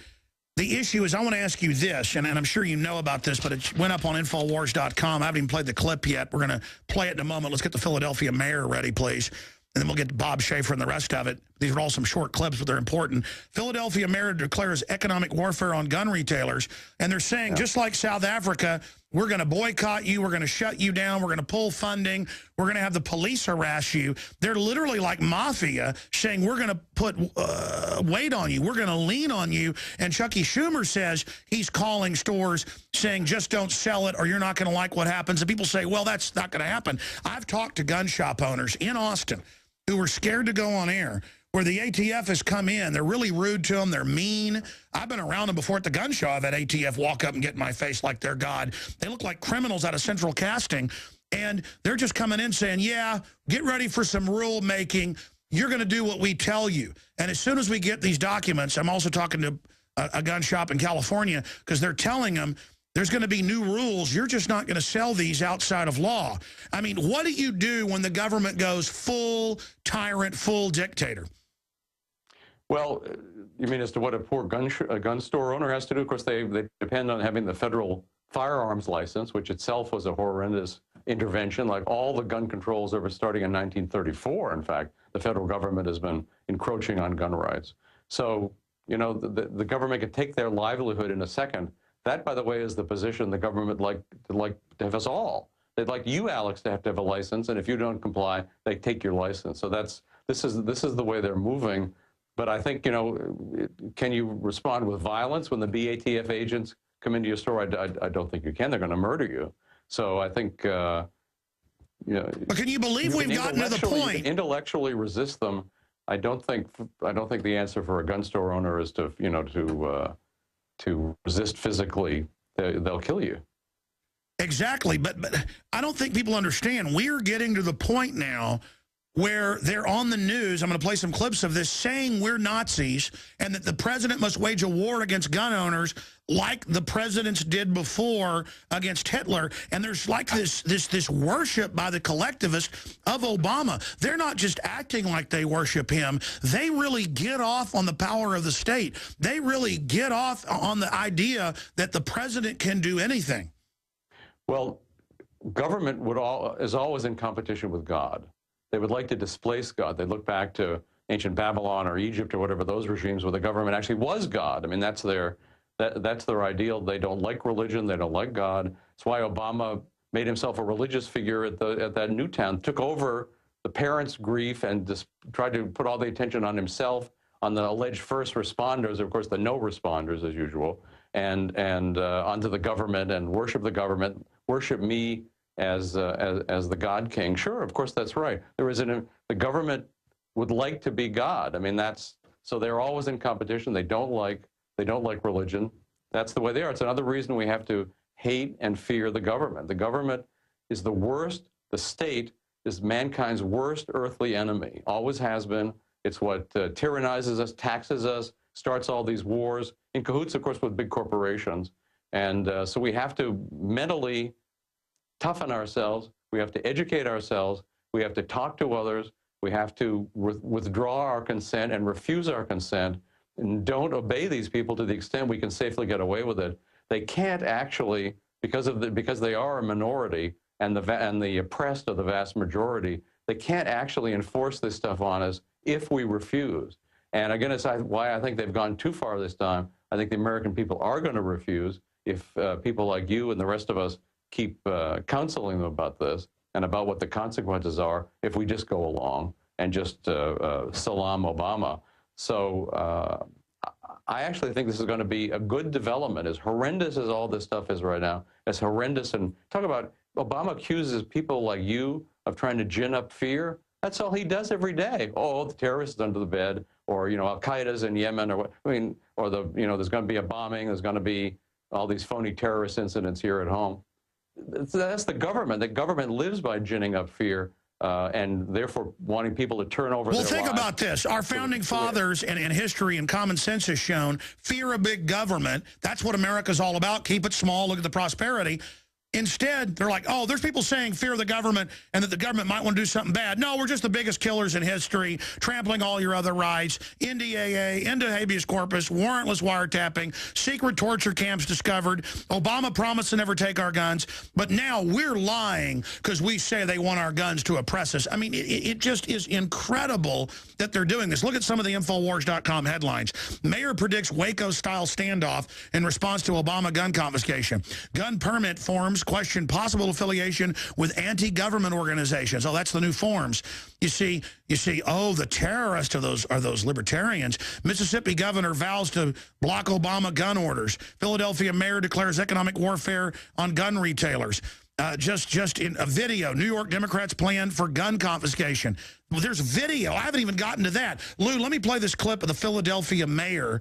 the issue is, I want to ask you this, and I'm sure you know about this, but it went up on Infowars.com. I haven't even played the clip yet. We're going to play it in a moment. Let's get the Philadelphia mayor ready, please. And then we'll get Bob Schaefer and the rest of it. These are all some short clips, but they're important. Philadelphia mayor declares economic warfare on gun retailers. And they're saying, just like South Africa, we're going to boycott you. We're going to shut you down. We're going to pull funding. We're going to have the police harass you. They're literally like mafia saying, we're going to put weight on you. We're going to lean on you. And Chucky Schumer says he's calling stores saying, just don't sell it or you're not going to like what happens. And people say, well, that's not going to happen. I've talked to gun shop owners in Austin who were scared to go on air, where the ATF has come in. They're really rude to them. They're mean. I've been around them before at the gun show. I've had ATF walk up and get in my face like they're God. They look like criminals out of Central Casting. And they're just coming in saying, yeah, get ready for some rule making. You're going to do what we tell you. And as soon as we get these documents, I'm also talking to a gun shop in California, because they're telling them there's going to be new rules. You're just not going to sell these outside of law. I mean, what do you do when the government goes full tyrant, full dictator? Well, you mean as to what a poor gun store owner has to do? Of course, they depend on having the federal firearms license, which itself was a horrendous intervention, like all the gun controls ever starting in 1934. In fact, the federal government has been encroaching on gun rights. So, you know, the government could take their livelihood in a second. That, by the way, is the position the government like to have us all. They'd like you, Alex, to have a license, and if you don't comply, they take your license. So this is the way they're moving. But I think, you know, can you respond with violence when the BATF agents come into your store? I don't think you can. They're going to murder you. So I think, you know. But can you believe we've gotten to the point? You can intellectually resist them. I don't think the answer for a gun store owner is to, you know, to resist physically. They'll kill you. Exactly. But I don't think people understand. We're getting to the point now where they're on the news, I'm going to play some clips of this, saying we're Nazis and that the president must wage a war against gun owners like the presidents did before against Hitler. And there's like this worship by the collectivists of Obama. They're not just acting like they worship him. They really get off on the power of the state. They really get off on the idea that the president can do anything. Well, government is always in competition with God. They would like to displace God. They look back to ancient Babylon or Egypt or whatever, those regimes where the government actually was God. I mean, that's their ideal. They don't like religion. They don't like God. That's why Obama made himself a religious figure at that Newtown, took over the parents' grief and just tried to put all the attention on himself, on the alleged first responders, of course, the no responders as usual, and onto the government and worship the government, worship me as the God King. Sure, of course, that's right. The government would like to be God. I mean, so they're always in competition. They don't like religion. That's the way they are. It's another reason we have to hate and fear the government. The government is the worst. The state is mankind's worst earthly enemy. Always has been. It's what tyrannizes us, taxes us, starts all these wars, in cahoots, of course, with big corporations. And so we have to mentally toughen ourselves. We have to educate ourselves. We have to talk to others. We have to withdraw our consent and refuse our consent, and don't obey these people to the extent we can safely get away with it. They can't actually, because they are a minority and the oppressed are the vast majority, they can't actually enforce this stuff on us if we refuse. And again, it's why I think they've gone too far this time. I think the American people are going to refuse if people like you and the rest of us keep counseling them about this and about what the consequences are if we just go along and just salam Obama. So I actually think this is going to be a good development. As horrendous as all this stuff is right now, as horrendous, and talk about Obama accuses people like you of trying to gin up fear. That's all he does every day. Oh, the terrorists under the bed, or Al-Qaeda's in Yemen, or what? I mean, or there's going to be a bombing. There's going to be all these phony terrorist incidents here at home. That's the government. The government lives by ginning up fear, and therefore wanting people to turn over their lives. Well, think about this. Our founding fathers and history and common sense has shown fear of big government. That's what America's all about. Keep it small. Look at the prosperity. Instead, they're like, oh, there's people saying fear the government and that the government might want to do something bad. No, we're just the biggest killers in history, trampling all your other rights, NDAA, into habeas corpus, warrantless wiretapping, secret torture camps discovered. Obama promised to never take our guns, but now we're lying because we say they want our guns to oppress us. I mean, it just is incredible that they're doing this. Look at some of the Infowars.com headlines. Mayor predicts Waco-style standoff in response to Obama gun confiscation. Gun permit forms question possible affiliation with anti-government organizations. Oh, that's the new forms. You see, oh, the terrorists are those libertarians. Mississippi governor vows to block Obama gun orders. Philadelphia mayor declares economic warfare on gun retailers. Just in a video, New York Democrats plan for gun confiscation. Well, there's video. I haven't even gotten to that. Lou, let me play this clip of the Philadelphia mayor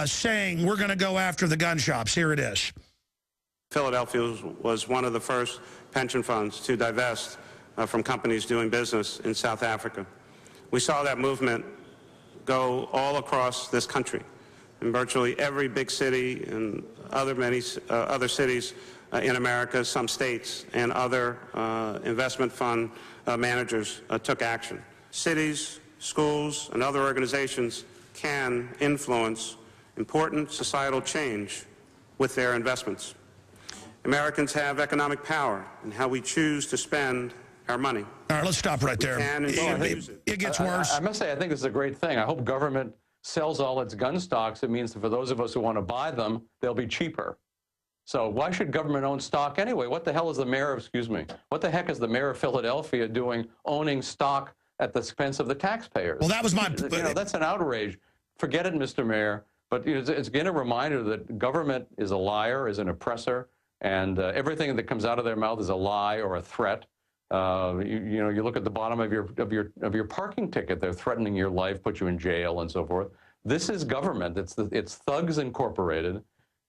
saying we're going to go after the gun shops. Here it is. Philadelphia was one of the first pension funds to divest from companies doing business in South Africa. We saw that movement go all across this country. In virtually every big city and other cities in America, some states and other investment fund managers took action. Cities, schools, and other organizations can influence important societal change with their investments. Americans have economic power in how we choose to spend our money. All right, let's stop right there. It gets worse. I must say, I think this is a great thing. I hope government sells all its gun stocks. It means that for those of us who want to buy them, they'll be cheaper. So why should government own stock anyway? What the hell is the mayor of, what the heck is the mayor of Philadelphia doing owning stock at the expense of the taxpayers? Well, that was my... that's an outrage. Forget it, Mr. Mayor. But it's again a reminder that government is a liar, is an oppressor, and everything that comes out of their mouth is a lie or a threat. You look at the bottom of your parking ticket. They're threatening your life, put you in jail, and so forth. This is government. It's thugs incorporated.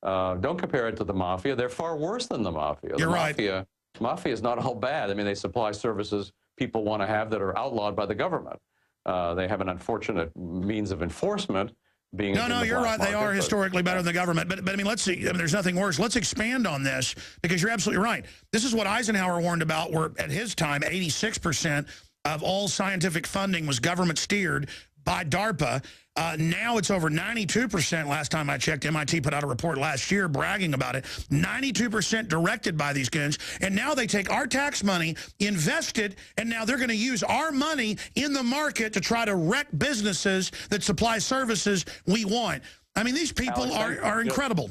Don't compare it to the mafia. They're far worse than the mafia. You're right. Mafia is not all bad. I mean, they supply services people want to have that are outlawed by the government. They have an unfortunate means of enforcement. No, you're right. They are historically better than the government. But I mean, let's see. I mean, there's nothing worse. Let's expand on this because you're absolutely right. This is what Eisenhower warned about, where at his time, 86% of all scientific funding was government steered by DARPA. Now it's over 92%. Last time I checked, MIT put out a report last year bragging about it. 92% directed by these goons. And now they take our tax money, invest it, and now they're going to use our money in the market to try to wreck businesses that supply services we want. I mean, these people are incredible.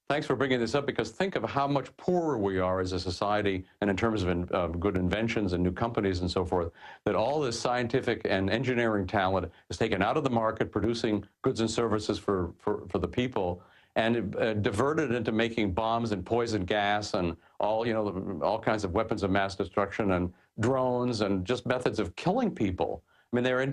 Thanks for bringing this up, because think of how much poorer we are as a society, and in terms of good inventions and new companies and so forth, that all this scientific and engineering talent is taken out of the market, producing goods and services for the people, and diverted into making bombs and poison gas and all kinds of weapons of mass destruction and drones and just methods of killing people. I mean, they're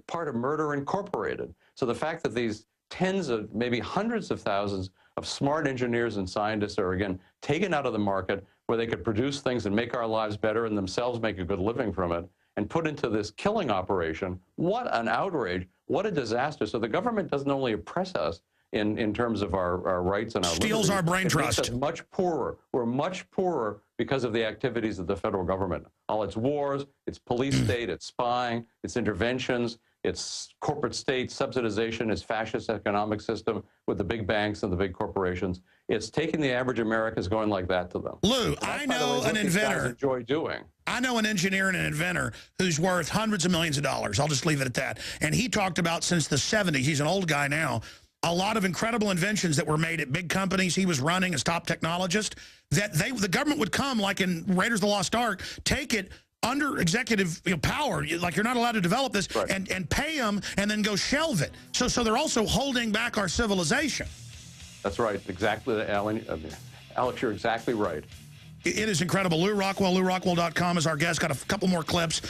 part of Murder Incorporated. So the fact that these tens of, maybe hundreds of thousands of smart engineers and scientists are, again, taken out of the market where they could produce things and make our lives better and themselves make a good living from it, and put into this killing operation. What an outrage. What a disaster. So the government doesn't only oppress us in terms of our rights and our steals liberties, our brain trust. Makes us much poorer. We're much poorer because of the activities of the federal government. All its wars, its police state, its spying, its interventions, its corporate state subsidization, its fascist economic system with the big banks and the big corporations. It's taking the average Americans going like that to them. Lou, I know an inventor. Enjoy doing. I know an engineer and an inventor who's worth hundreds of millions of dollars. I'll just leave it at that. And he talked about, since the 70s, he's an old guy now, a lot of incredible inventions that were made at big companies he was running as top technologist, that the government would come, like in Raiders of the Lost Ark, take it under executive power, like you're not allowed to develop this, right, and pay them and then go shelve it. So they're also holding back our civilization. That's right. Exactly, Alan. Alex, you're exactly right. It is incredible. Lew Rockwell, LewRockwell.com is our guest. Got a couple more clips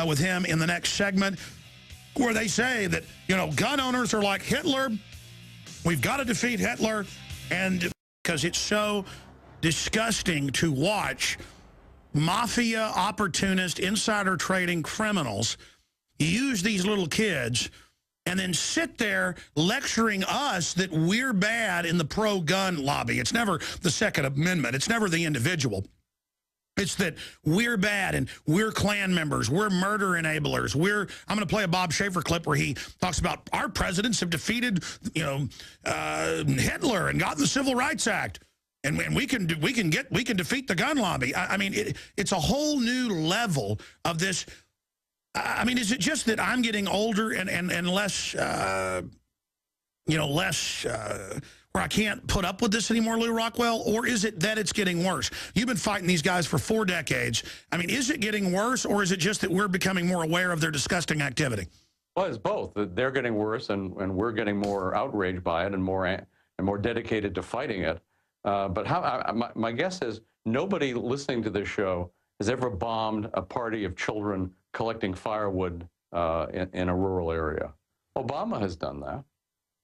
with him in the next segment, where they say that, gun owners are like Hitler. We've got to defeat Hitler. And because it's so disgusting to watch mafia, opportunist, insider trading criminals use these little kids and then sit there lecturing us that we're bad in the pro-gun lobby. It's never the Second Amendment. It's never the individual. It's that we're bad and we're Klan members. We're murder enablers. I'm going to play a Bob Schaefer clip where he talks about our presidents have defeated, Hitler and gotten the Civil Rights Act. And we can defeat the gun lobby. I mean, it's a whole new level of this. I mean, is it just that I'm getting older and less, less where I can't put up with this anymore, Lew Rockwell? Or is it that it's getting worse? You've been fighting these guys for 4 decades. I mean, is it getting worse, or is it just that we're becoming more aware of their disgusting activity? Well, it's both. They're getting worse, and we're getting more outraged by it and more dedicated to fighting it. But my guess is nobody listening to this show has ever bombed a party of children collecting firewood in a rural area. Obama has done that.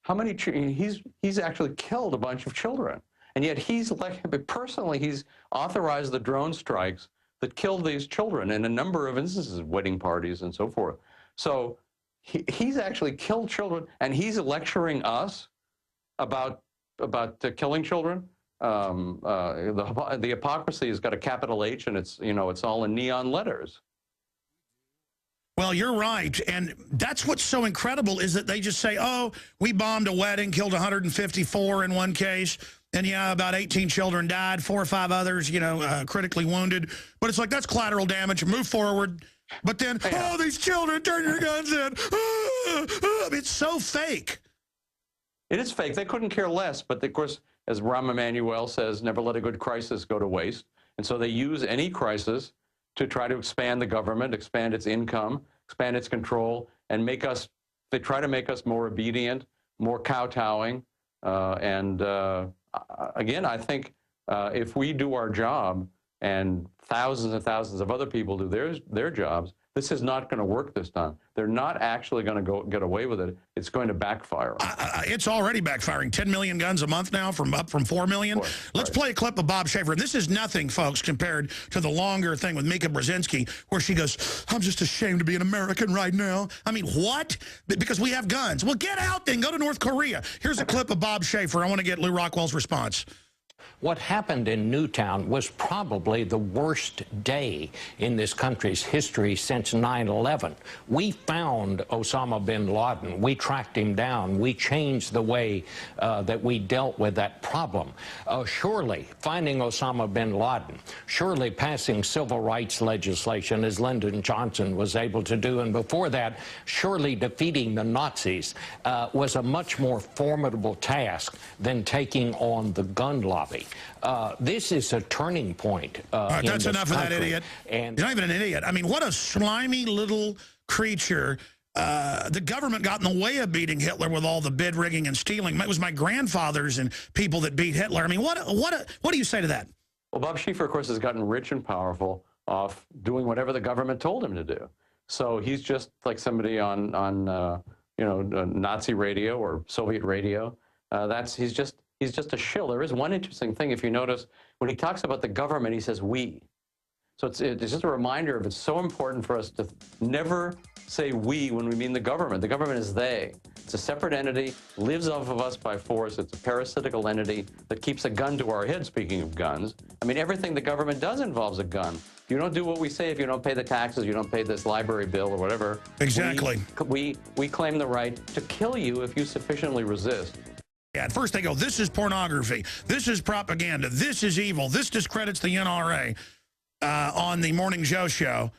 How many? He's actually killed a bunch of children, and yet he's authorized the drone strikes that killed these children in a number of instances, wedding parties and so forth. So he's actually killed children, and he's lecturing us about killing children. The hypocrisy has got a capital H, and it's all in neon letters. Well, you're right, and that's what's so incredible is that they just say, oh, we bombed a wedding, killed 154 in one case, and yeah, about 18 children died, 4 or 5 others, critically wounded. But it's like, that's collateral damage, move forward. But then, oh, these children, turn your guns in. It's so fake. It is fake. They couldn't care less, but of course, as Rahm Emanuel says, never let a good crisis go to waste. And so they use any crisis to try to expand the government, expand its income, expand its control, and they try to make us more obedient, more kowtowing. Again, I think if we do our job and thousands and thousands of other people do their jobs, this is not going to work this time. They're not actually going to get away with it. It's going to backfire. It's already backfiring. 10 million guns a month now, up from 4 million. Let's play a clip of Bob Schaefer. And this is nothing, folks, compared to the longer thing with Mika Brzezinski, where she goes, I'm just ashamed to be an American right now. I mean, what? Because we have guns. Well, get out then. Go to North Korea. Here's a clip of Bob Schaefer. I want to get Lew Rockwell's response. What happened in Newtown was probably the worst day in this country's history since 9/11. We found Osama bin Laden. We tracked him down. We changed the way that we dealt with that problem. Surely finding Osama bin Laden, surely passing civil rights legislation as Lyndon Johnson was able to do, and before that, surely defeating the Nazis was a much more formidable task than taking on the gun lobby. This is a turning point. All right, that's enough of that country. idiot. And you're not even an idiot. I mean, what a slimy little creature. The government got in the way of beating Hitler with all the bid rigging and stealing. It was my grandfathers and people that beat Hitler. I mean, what do you say to that? Well, Bob Schieffer, of course, has gotten rich and powerful off doing whatever the government told him to do. So he's just like somebody on Nazi radio or Soviet radio. He's just a shill. There is one interesting thing, if you notice, when he talks about the government, he says we. So it's just a reminder of it's so important for us to never say we when we mean the government. The government is they. It's a separate entity, lives off of us by force. It's a parasitical entity that keeps a gun to our head, speaking of guns. I mean, everything the government does involves a gun. If you don't do what we say, if you don't pay the taxes, you don't pay this library bill or whatever. Exactly. We claim the right to kill you if you sufficiently resist. Yeah, at first they go, this is pornography, this is propaganda, this is evil, this discredits the NRA on the Morning Joe show.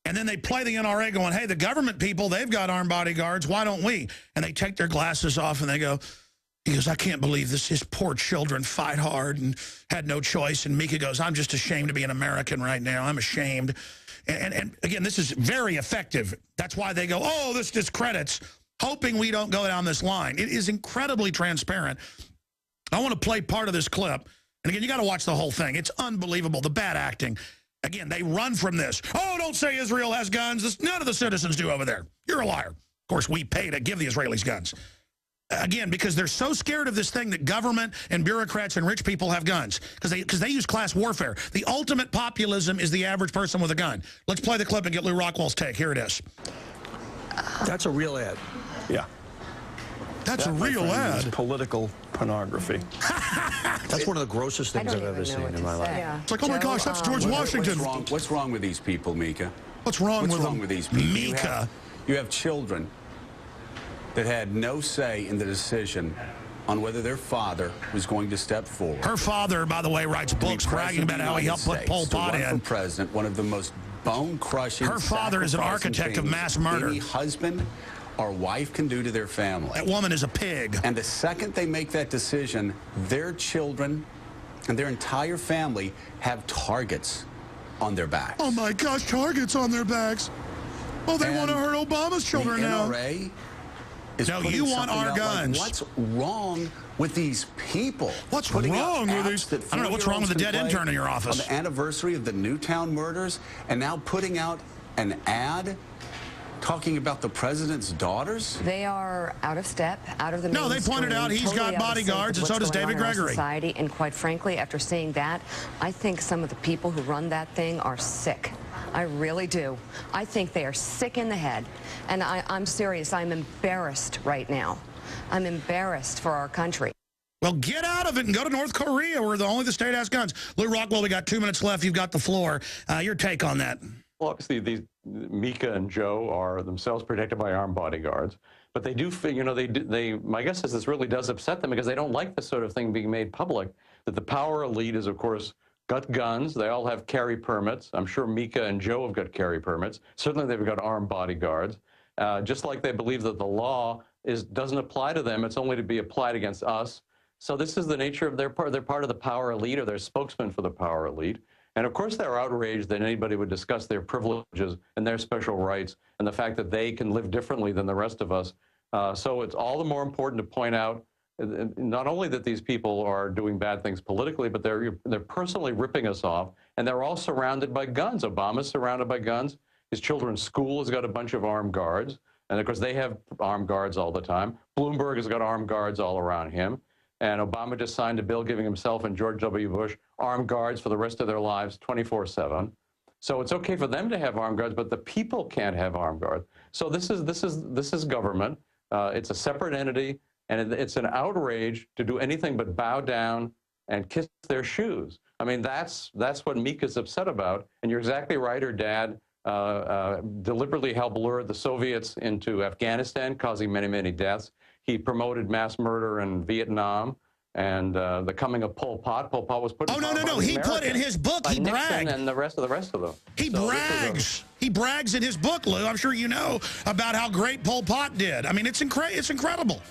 And then they play the NRA going, hey, the government people, they've got armed bodyguards, why don't we? And they take their glasses off and they go, he goes, I can't believe this. His poor children fight hard and had no choice. And Mika goes, I'm just ashamed to be an American right now. I'm ashamed. And again, this is very effective. That's why they go, oh, this discredits, hoping we don't go down this line. It is incredibly transparent. I want to play part of this clip. And again, you got to watch the whole thing. It's unbelievable, the bad acting. Again, they run from this. Oh, don't say Israel has guns. None of the citizens do over there. You're a liar. Of course, we pay to give the Israelis guns. Again, because they're so scared of this thing that government and bureaucrats and rich people have guns. Because they use class warfare. The ultimate populism is the average person with a gun. Let's play the clip and get Lew Rockwell's take. Here it is. That's a real ad. Yeah. That's a real ad. Political pornography. That's one of the grossest things I've ever seen in my life. Yeah. It's like, oh my gosh, that's George Washington. What's wrong with these people, Mika? What's wrong with these people? Mika. You have children that had no say in the decision on whether their father was going to step forward. Her father, by the way, writes books bragging about how he helped put Pol Pot in. For president, one of the most bone-crushing. Her father is an architect of mass murder. Any husband or wife can do to their family. That woman is a pig. And the second they make that decision, their children and their entire family have targets on their backs. Oh my gosh, targets on their backs. Oh, they want to hurt Obama's children now. NRA is no, you want our guns. Like, what's wrong with these people? What's wrong with these? I don't know what's wrong with the dead intern in your office. On the anniversary of the Newtown murders, and now putting out an ad talking about the president's daughters? They are out of step, out of the No, they pointed out he's got bodyguards, and so does David Gregory. Society, and quite frankly, after seeing that, I think some of the people who run that thing are sick. I really do. I think they are sick in the head. And I'm serious. I'm embarrassed right now. I'm embarrassed for our country. Well, get out of it and go to North Korea, where only the state has guns. Lew Rockwell, we got 2 minutes left. You've got the floor. Your take on that? Well, obviously, these Mika and Joe are themselves protected by armed bodyguards, but they do, my guess is this really does upset them because they don't like this sort of thing being made public, that the power elite is, of course, got guns. They all have carry permits. I'm sure Mika and Joe have got carry permits. Certainly, they've got armed bodyguards. Just like they believe that the law doesn't apply to them, it's only to be applied against us. So this is the nature of they're part of the power elite, or they're spokesmen for the power elite. And of course they're outraged that anybody would discuss their privileges and their special rights and the fact that they can live differently than the rest of us. So it's all the more important to point out not only that these people are doing bad things politically, but they're personally ripping us off, and they're all surrounded by guns. Obama's surrounded by guns. His children's school has got a bunch of armed guards, and of course they have armed guards all the time. Bloomberg has got armed guards all around him. And Obama just signed a bill giving himself and George W. Bush armed guards for the rest of their lives, 24/7. So it's okay for them to have armed guards, but the people can't have armed guards. So this is government. It's a separate entity, and it's an outrage to do anything but bow down and kiss their shoes. I mean, that's what Mika's upset about. And you're exactly right. Her dad deliberately helped lure the Soviets into Afghanistan, causing many, many deaths. He promoted mass murder in Vietnam and the coming of Pol Pot. Pol Pot was put in no. He put in his book, he bragged. And the rest of them. He brags. He brags in his book, Lou. I'm sure you know about how great Pol Pot did. I mean, it's incredible.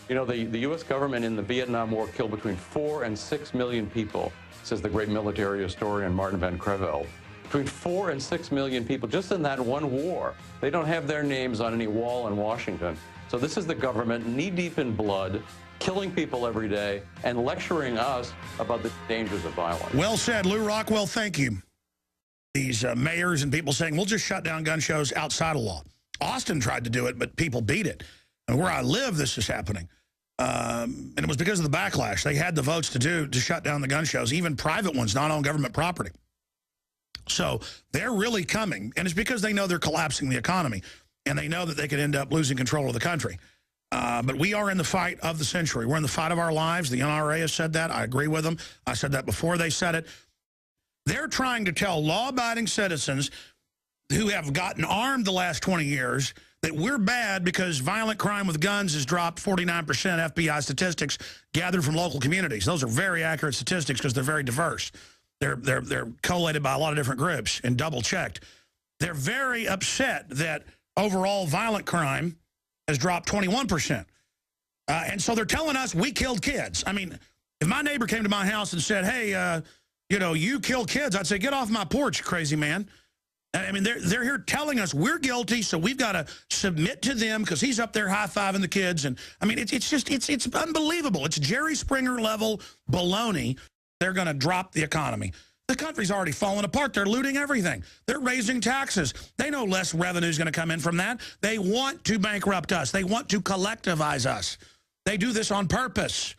You know, the U.S. government in the Vietnam War killed between 4 and 6 million people, says the great military historian Martin Van Creveld. Between 4 and 6 million people just in that one war. They don't have their names on any wall in Washington. So this is the government knee-deep in blood, killing people every day, and lecturing us about the dangers of violence. Well said, Lew Rockwell, thank you. These mayors and people saying, we'll just shut down gun shows outside of law. Austin tried to do it, but people beat it. And where I live, this is happening. And it was because of the backlash. They had the votes to shut down the gun shows, even private ones, not on government property. So they're really coming, and it's because they know they're collapsing the economy, and they know that they could end up losing control of the country. But we are in the fight of the century. We're in the fight of our lives. The NRA has said that. I agree with them. I said that before they said it. They're trying to tell law-abiding citizens who have gotten armed the last 20 years that we're bad because violent crime with guns has dropped 49%, FBI statistics gathered from local communities. Those are very accurate statistics because they're very diverse. They're collated by a lot of different groups and double-checked. They're very upset that overall violent crime has dropped 21%. And so they're telling us we killed kids. I mean, if my neighbor came to my house and said, hey, you kill kids, I'd say, get off my porch, crazy man. I mean, they're here telling us we're guilty, so we've got to submit to them because he's up there high-fiving the kids. And I mean, it's unbelievable. It's Jerry Springer level baloney. They're going to drop the economy. The country's already fallen apart. They're looting everything. They're raising taxes. They know less revenue is going to come in from that. They want to bankrupt us. They want to collectivize us. They do this on purpose.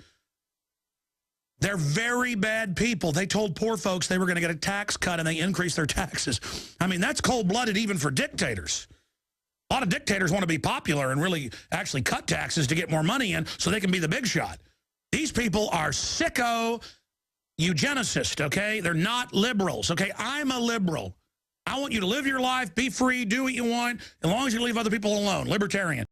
They're very bad people. They told poor folks they were going to get a tax cut, and they increased their taxes. I mean, that's cold-blooded even for dictators. A lot of dictators want to be popular and really actually cut taxes to get more money in so they can be the big shot. These people are sicko eugenicists, okay? They're not liberals, okay? I'm a liberal. I want you to live your life, be free, do what you want, as long as you leave other people alone. Libertarian.